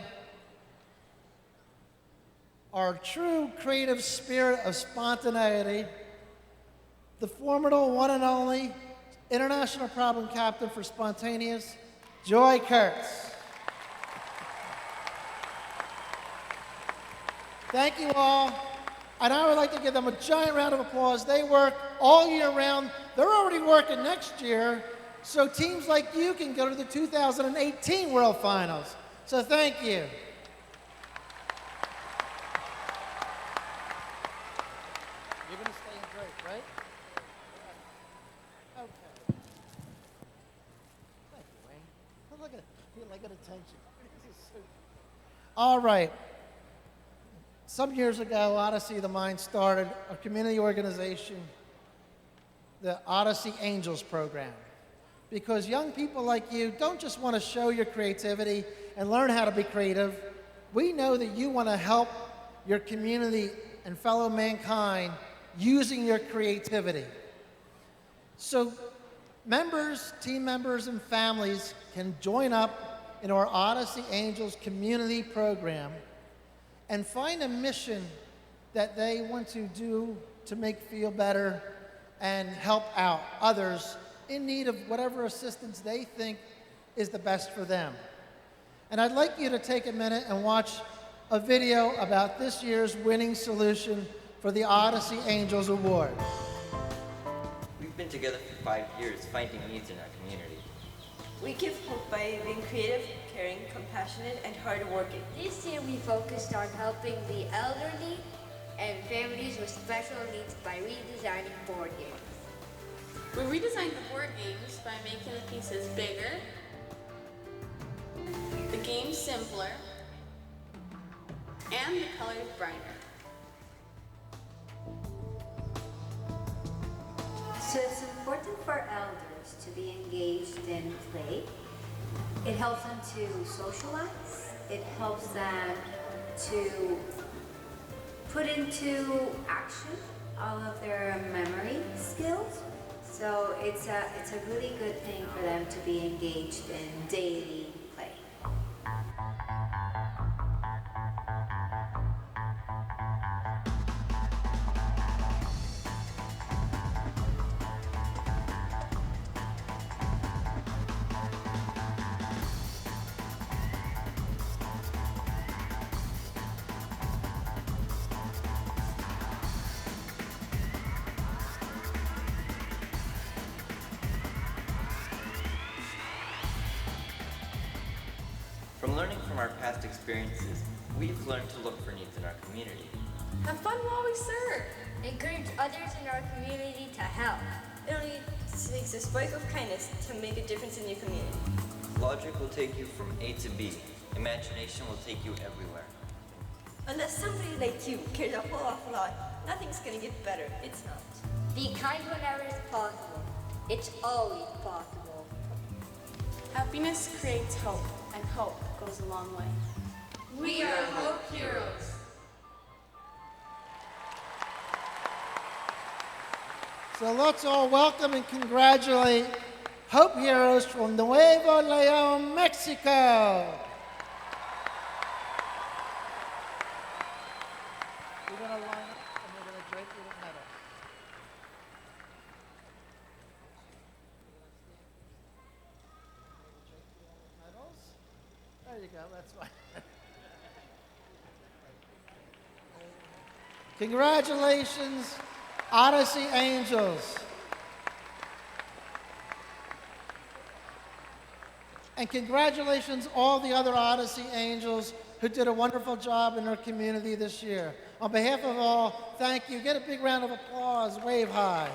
our true creative spirit of spontaneity, the formidable one and only International Problem Captain for Spontaneous, Joy Kurtz. Thank you all. And I would like to give them a giant round of applause. They work all year round. They're already working next year, so teams like you can go to the 2018 World Finals. So thank you. You're going to stay in break, right? Okay. Thank you, Wayne. Look at it. Feel like an attention. All right. Some years ago, Odyssey of the Mind started a community organization, the Odyssey Angels program. Because young people like you don't just want to show your creativity and learn how to be creative. We know that you want to help your community and fellow mankind using your creativity. So members, team members, and families can join up in our Odyssey Angels community program and find a mission that they want to do to make feel better and help out others in need of whatever assistance they think is the best for them. And I'd like you to take a minute and watch a video about this year's winning solution for the Odyssey Angels Award. We've been together for 5 years, finding needs in our community. We give hope by being creative, caring, compassionate, and hardworking. This year we focused on helping the elderly and families with special needs by redesigning board games. We redesigned the board games by making the pieces bigger, the games simpler, and the colors brighter. So it's important for elders to be engaged in play. It helps them to socialize. It helps them to put into action all of their memory skills. So it's a really good thing for them to be engaged in daily play. past experiences, we've learned to look for needs in our community. Have fun while we serve. Encourage others in our community to help. It only takes a spark of kindness to make a difference in your community. Logic will take you from A to B. Imagination will take you everywhere. Unless somebody like you cares a whole awful lot, nothing's gonna get better. It's not. Be kind whenever it's possible. It's always possible. Happiness creates hope, and hope goes a long way. We are Hope Heroes. So let's all welcome and congratulate Hope Heroes from Nuevo León, Mexico. We're going to line up and we're going to drape you with medals. There you go, that's fine. Congratulations, Odyssey Angels. And congratulations all the other Odyssey Angels who did a wonderful job in our community this year. On behalf of all, thank you. Get a big round of applause. Wave high.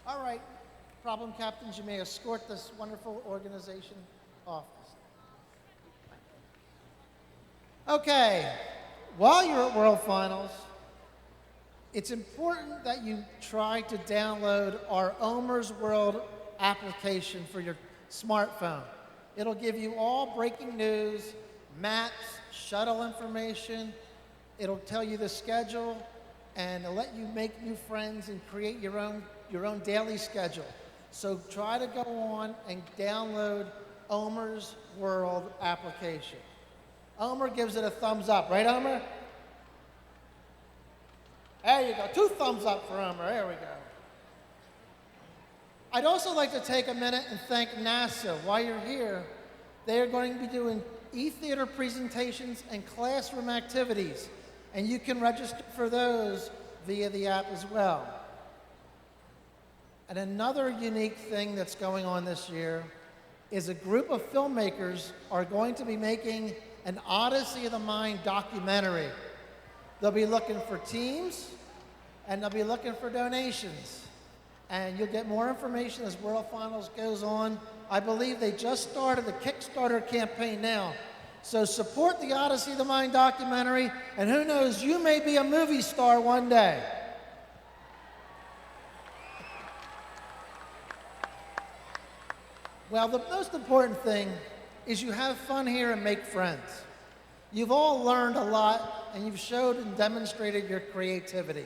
All right, problem captains, you may escort this wonderful organization off. Okay, while you're at World Finals, it's important that you try to download our Omer's World application for your smartphone. It'll give you all breaking news, maps, shuttle information. It'll tell you the schedule, and it'll let you make new friends and create your own daily schedule. So try to go on and download Omer's World application. Omer gives it a thumbs up, right, Omer? There you go. 2 thumbs up for Omer. There we go. I'd also like to take a minute and thank NASA. While you're here, they are going to be doing e-theater presentations and classroom activities, and you can register for those via the app as well. And another unique thing that's going on this year is a group of filmmakers are going to be making an Odyssey of the Mind documentary. They'll be looking for teams, and they'll be looking for donations. And you'll get more information as World Finals goes on. I believe they just started the Kickstarter campaign now. So support the Odyssey of the Mind documentary, and who knows, you may be a movie star one day. Well, the most important thing is you have fun here and make friends. You've all learned a lot, and you've showed and demonstrated your creativity.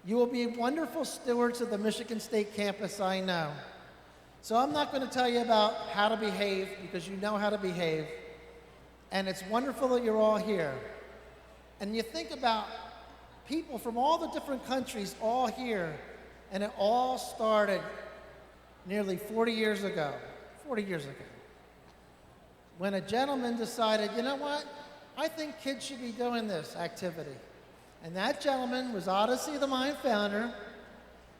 You will be wonderful stewards of the Michigan State campus, I know. So I'm not going to tell you about how to behave, because you know how to behave. And it's wonderful that you're all here. And you think about people from all the different countries all here, and it all started nearly 40 years ago, when a gentleman decided, you know what, I think kids should be doing this activity. And that gentleman was Odyssey of the Mind founder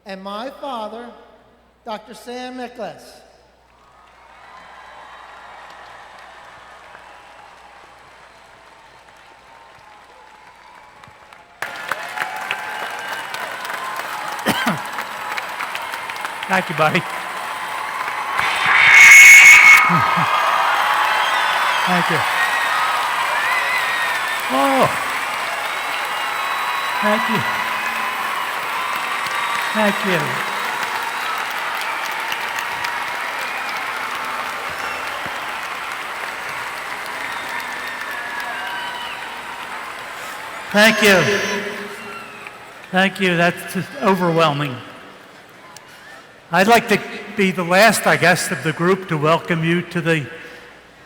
and my father, Dr. Sam Miklas. Thank you, buddy. Thank you. Oh. Thank you. Thank you. Thank you. Thank you. That's just overwhelming. I'd like to be the last, I guess, of the group to welcome you to the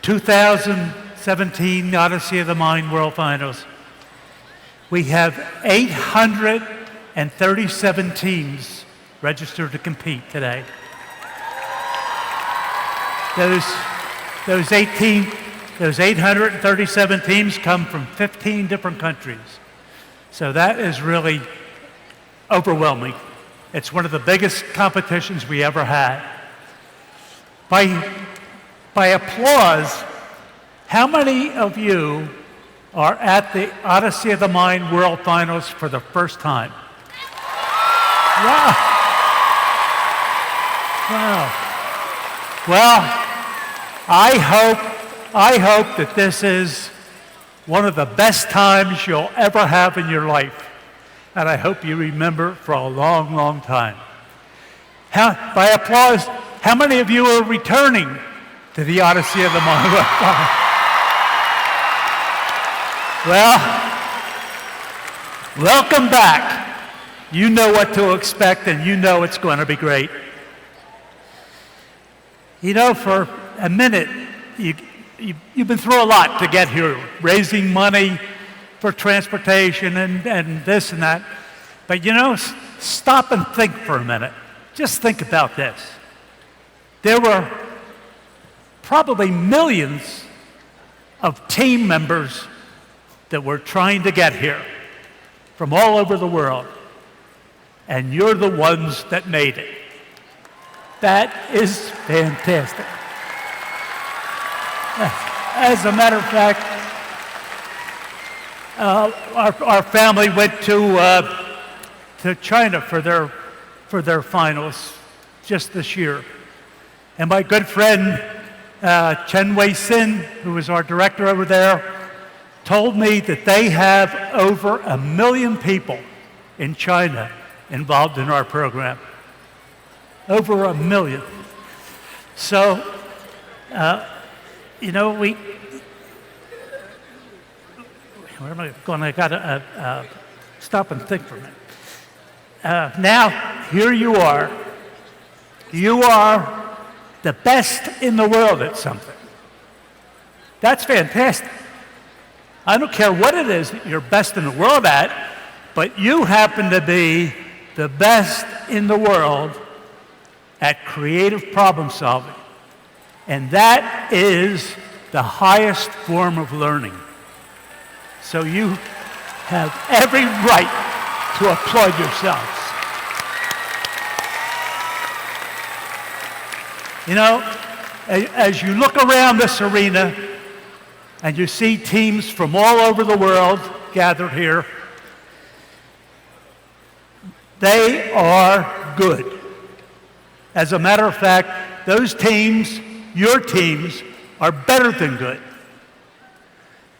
2017 Odyssey of the Mind World Finals. We have 837 teams registered to compete today. Those 837 teams come from 15 different countries. So that is really overwhelming. It's one of the biggest competitions we ever had. By applause, how many of you are at the Odyssey of the Mind World Finals for the first time? Wow. Wow. Well, I hope that this is one of the best times you'll ever have in your life. And I hope you remember for a long, long time. By applause, how many of you are returning to the Odyssey of the Mind? Well, welcome back. You know what to expect, and you know it's going to be great. You know, for a minute, you've been through a lot to get here, raising money for transportation and this and that. But you know, stop and think for a minute. Just think about this. There were probably millions of team members that were trying to get here from all over the world. And you're the ones that made it. That is fantastic. As a matter of fact, our family went to China for their finals just this year. And my good friend, Chen Wei-sin, who is our director over there, told me that they have over 1 million people in China involved in our program. Over 1 million. So, you know, where am I going? I got to stop and think for a minute. Now, here you are. You are the best in the world at something. That's fantastic. I don't care what it is that you're best in the world at, but you happen to be the best in the world at creative problem solving. And that is the highest form of learning. So you have every right to applaud yourselves. You know, as you look around this arena and you see teams from all over the world gathered here, they are good. As a matter of fact, those teams, your teams, are better than good.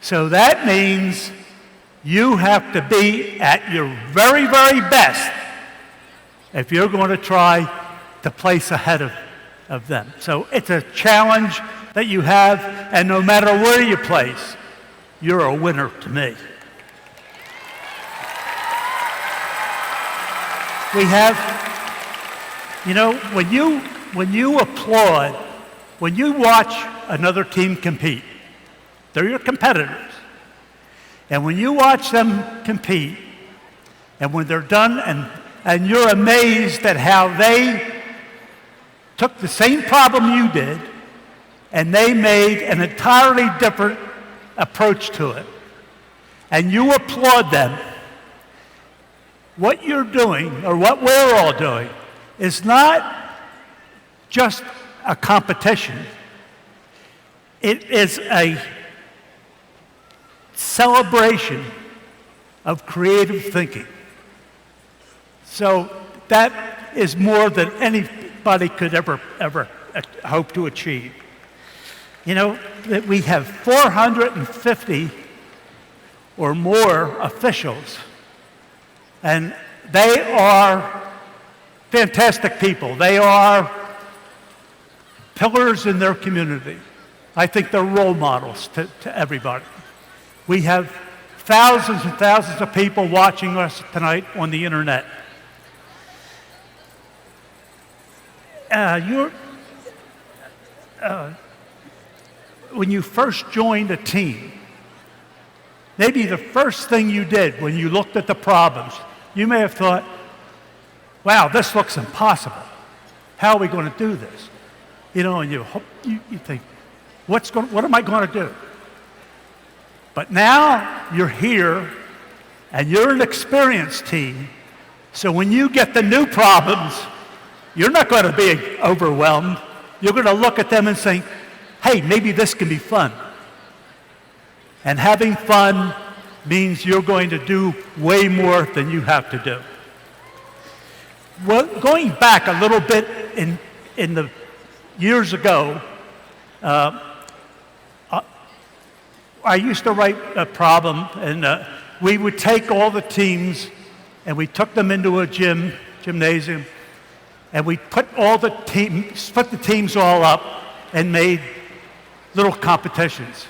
So that means you have to be at your very, very best if you're going to try to place ahead of them. So it's a challenge that you have, and no matter where you place, you're a winner to me. We have, you know, when you applaud, when you watch another team compete, they're your competitors. And when you watch them compete, and when they're done, and you're amazed at how they took the same problem you did, and they made an entirely different approach to it, and you applaud them, what you're doing, or what we're all doing, is not just a competition. It is a celebration of creative thinking. So that is more than anybody could ever hope to achieve. You know, that we have 450 or more officials, and they are fantastic people. They are pillars in their community. I think they're role models to everybody. We have thousands and thousands of people watching us tonight on the internet. When you first joined a team, maybe the first thing you did when you looked at the problems, you may have thought, wow, this looks impossible. How are we going to do this? You know, and you think, what am I going to do? But now you're here, and you're an experienced team, So when you get the new problems, you're not going to be overwhelmed. You're going to look at them and say, hey, maybe this can be fun. And having fun means you're going to do way more than you have to do. Well, going back a little bit in the years ago, I used to write a problem, and we would take all the teams and we took them into a gymnasium, and we put the teams all up and made little competitions.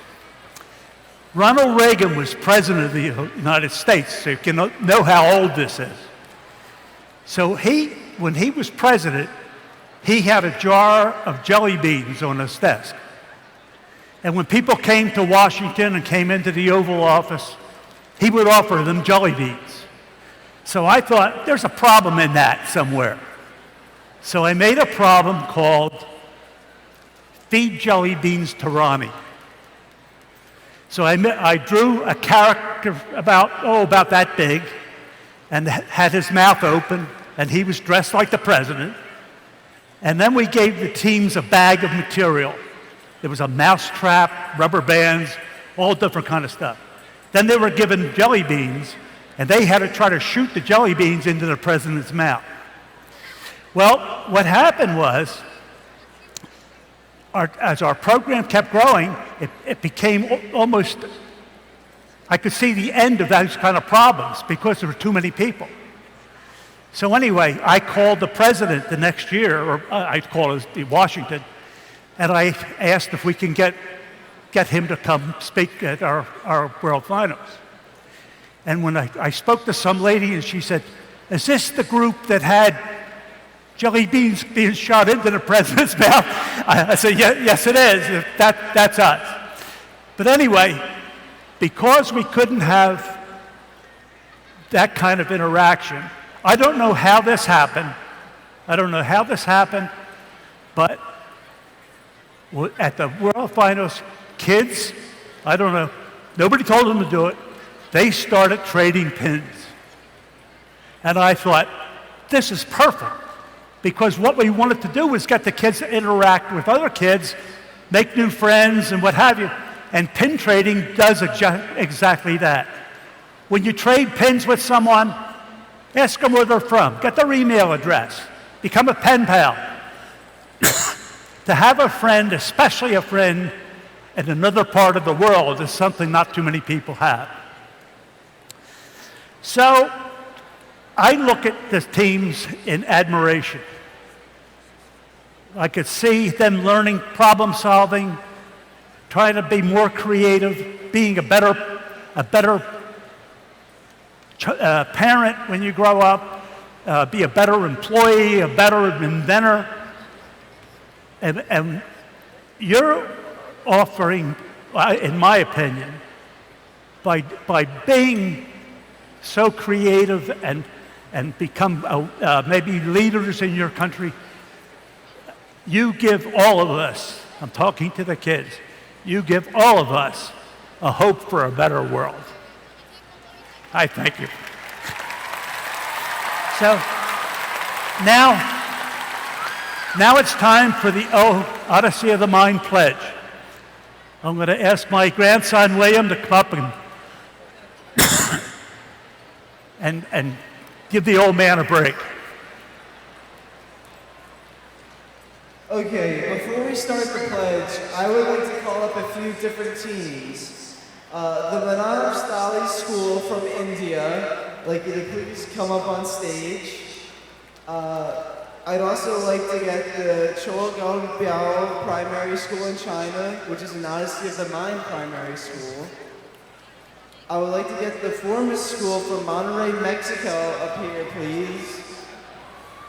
Ronald Reagan was president of the United States, so you can know how old this is. So when he was president, he had a jar of jelly beans on his desk. And when people came to Washington and came into the Oval Office, he would offer them jelly beans. So I thought, there's a problem in that somewhere. So I made a problem called Feed Jelly Beans to Ronnie. So I drew a character about that big, and had his mouth open, and he was dressed like the president. And then we gave the teams a bag of material. There was a mouse trap, rubber bands, all different kind of stuff. Then they were given jelly beans, and they had to try to shoot the jelly beans into the president's mouth. Well, what happened was, as our program kept growing, it became almost, I could see the end of those kind of problems because there were too many people. So anyway, I called the president the next year, or I called Washington, and I asked if we can get him to come speak at our World Finals. And when I spoke to some lady, and she said, is this the group that had jelly beans being shot into the president's mouth? I said, yes, it is. That's us. But anyway, because we couldn't have that kind of interaction, I don't know how this happened. But at the World Finals, kids, I don't know, nobody told them to do it. They started trading pins. And I thought, this is perfect. Because what we wanted to do was get the kids to interact with other kids, make new friends and what have you. And pin trading does exactly that. When you trade pins with someone, ask them where they're from, get their email address, become a pen pal. To have a friend, especially a friend in another part of the world, is something not too many people have. So I look at the teams in admiration. I could see them learning problem solving, trying to be more creative, being a better parent when you grow up, be a better employee, a better inventor. And you're offering, in my opinion, by being so creative and become maybe leaders in your country, you give all of us, I'm talking to the kids, you give all of us a hope for a better world. I thank you. So now it's time for the Odyssey of the Mind Pledge. I'm going to ask my grandson William to come up and give the old man a break. Okay, before we start the pledge, I would like to call up a few different teams. The Manav Stali School from India, like you to please come up on stage. I'd also like to get the Chogang Biao Primary School in China, which is an Odyssey of the Mind primary school. I would like to get the Formas School from Monterrey, Mexico up here, please.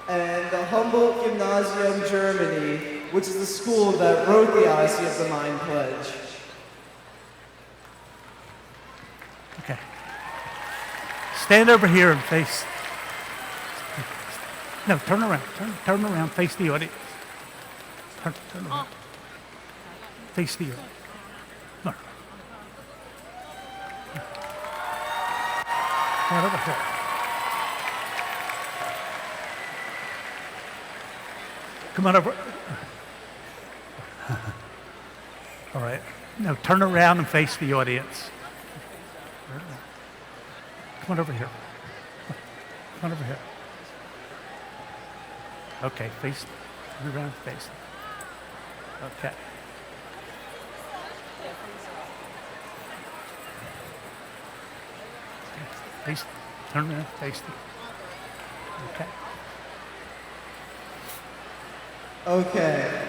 And the Humboldt Gymnasium, Germany, which is the school that wrote the Odyssey of the Mind Pledge. Okay. Stand over here and face. No, turn around. Turn around. Face the audience. Turn around. Face the audience. No. Right over here. Come on over. All right. Now turn around and face the audience. Come on over here. Come on over here. Okay, face. Turn around and face. Okay. Face. Turn around, face. Okay. Okay.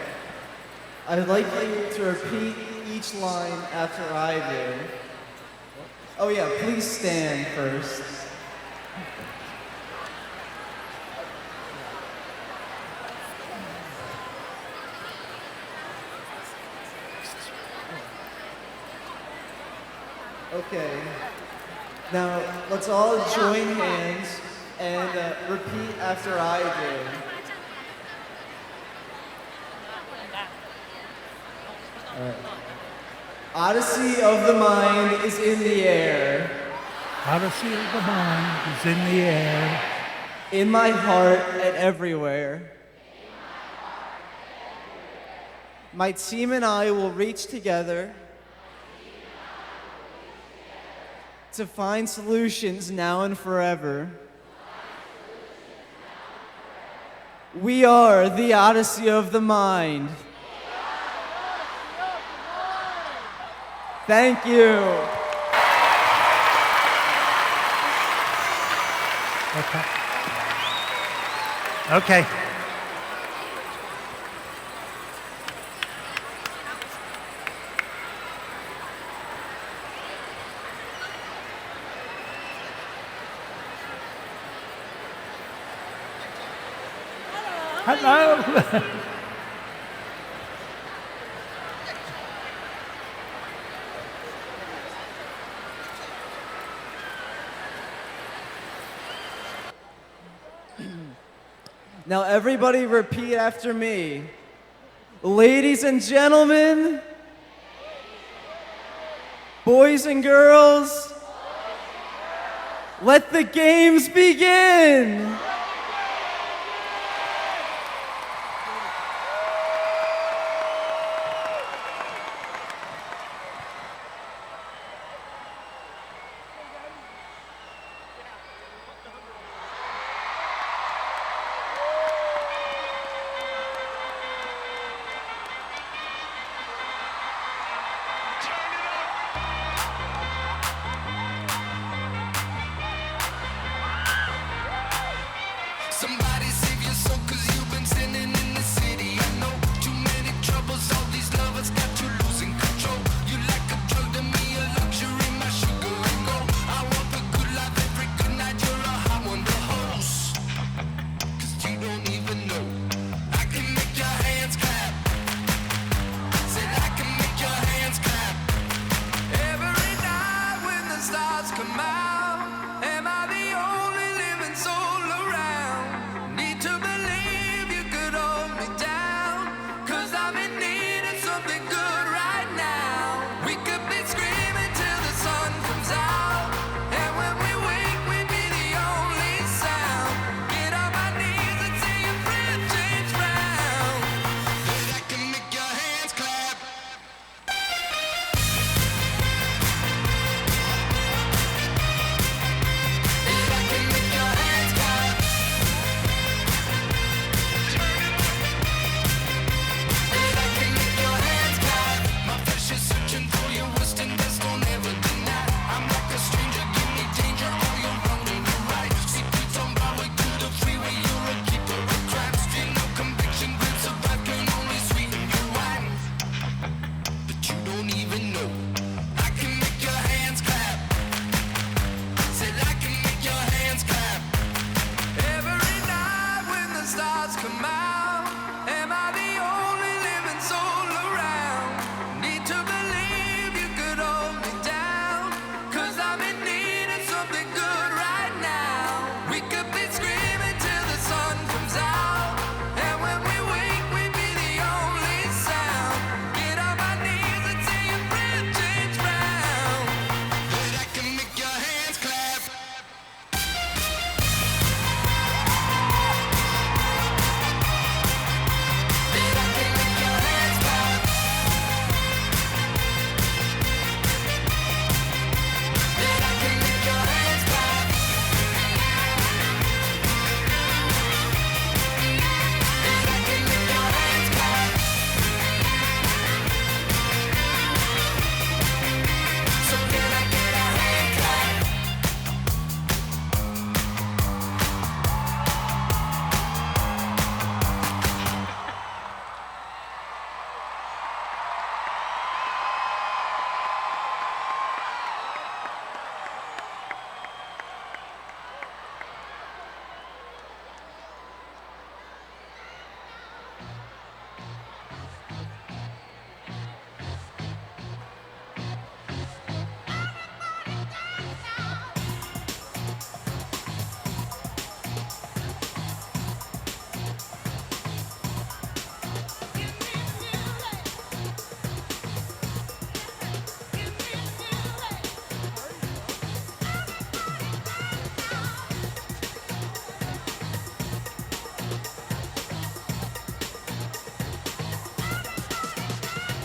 I'd like you to repeat each line after I do. Oh yeah, please stand first. Okay. Now, let's all join hands and repeat after I do. All right. Odyssey of the mind is in the air. Odyssey of the mind is in the air. In my heart and everywhere. My team and I will reach together to find solutions now and forever. We are the Odyssey of the mind. Thank you. Okay. Okay. Hello. Now everybody repeat after me. Ladies and gentlemen, boys and girls, let the games begin.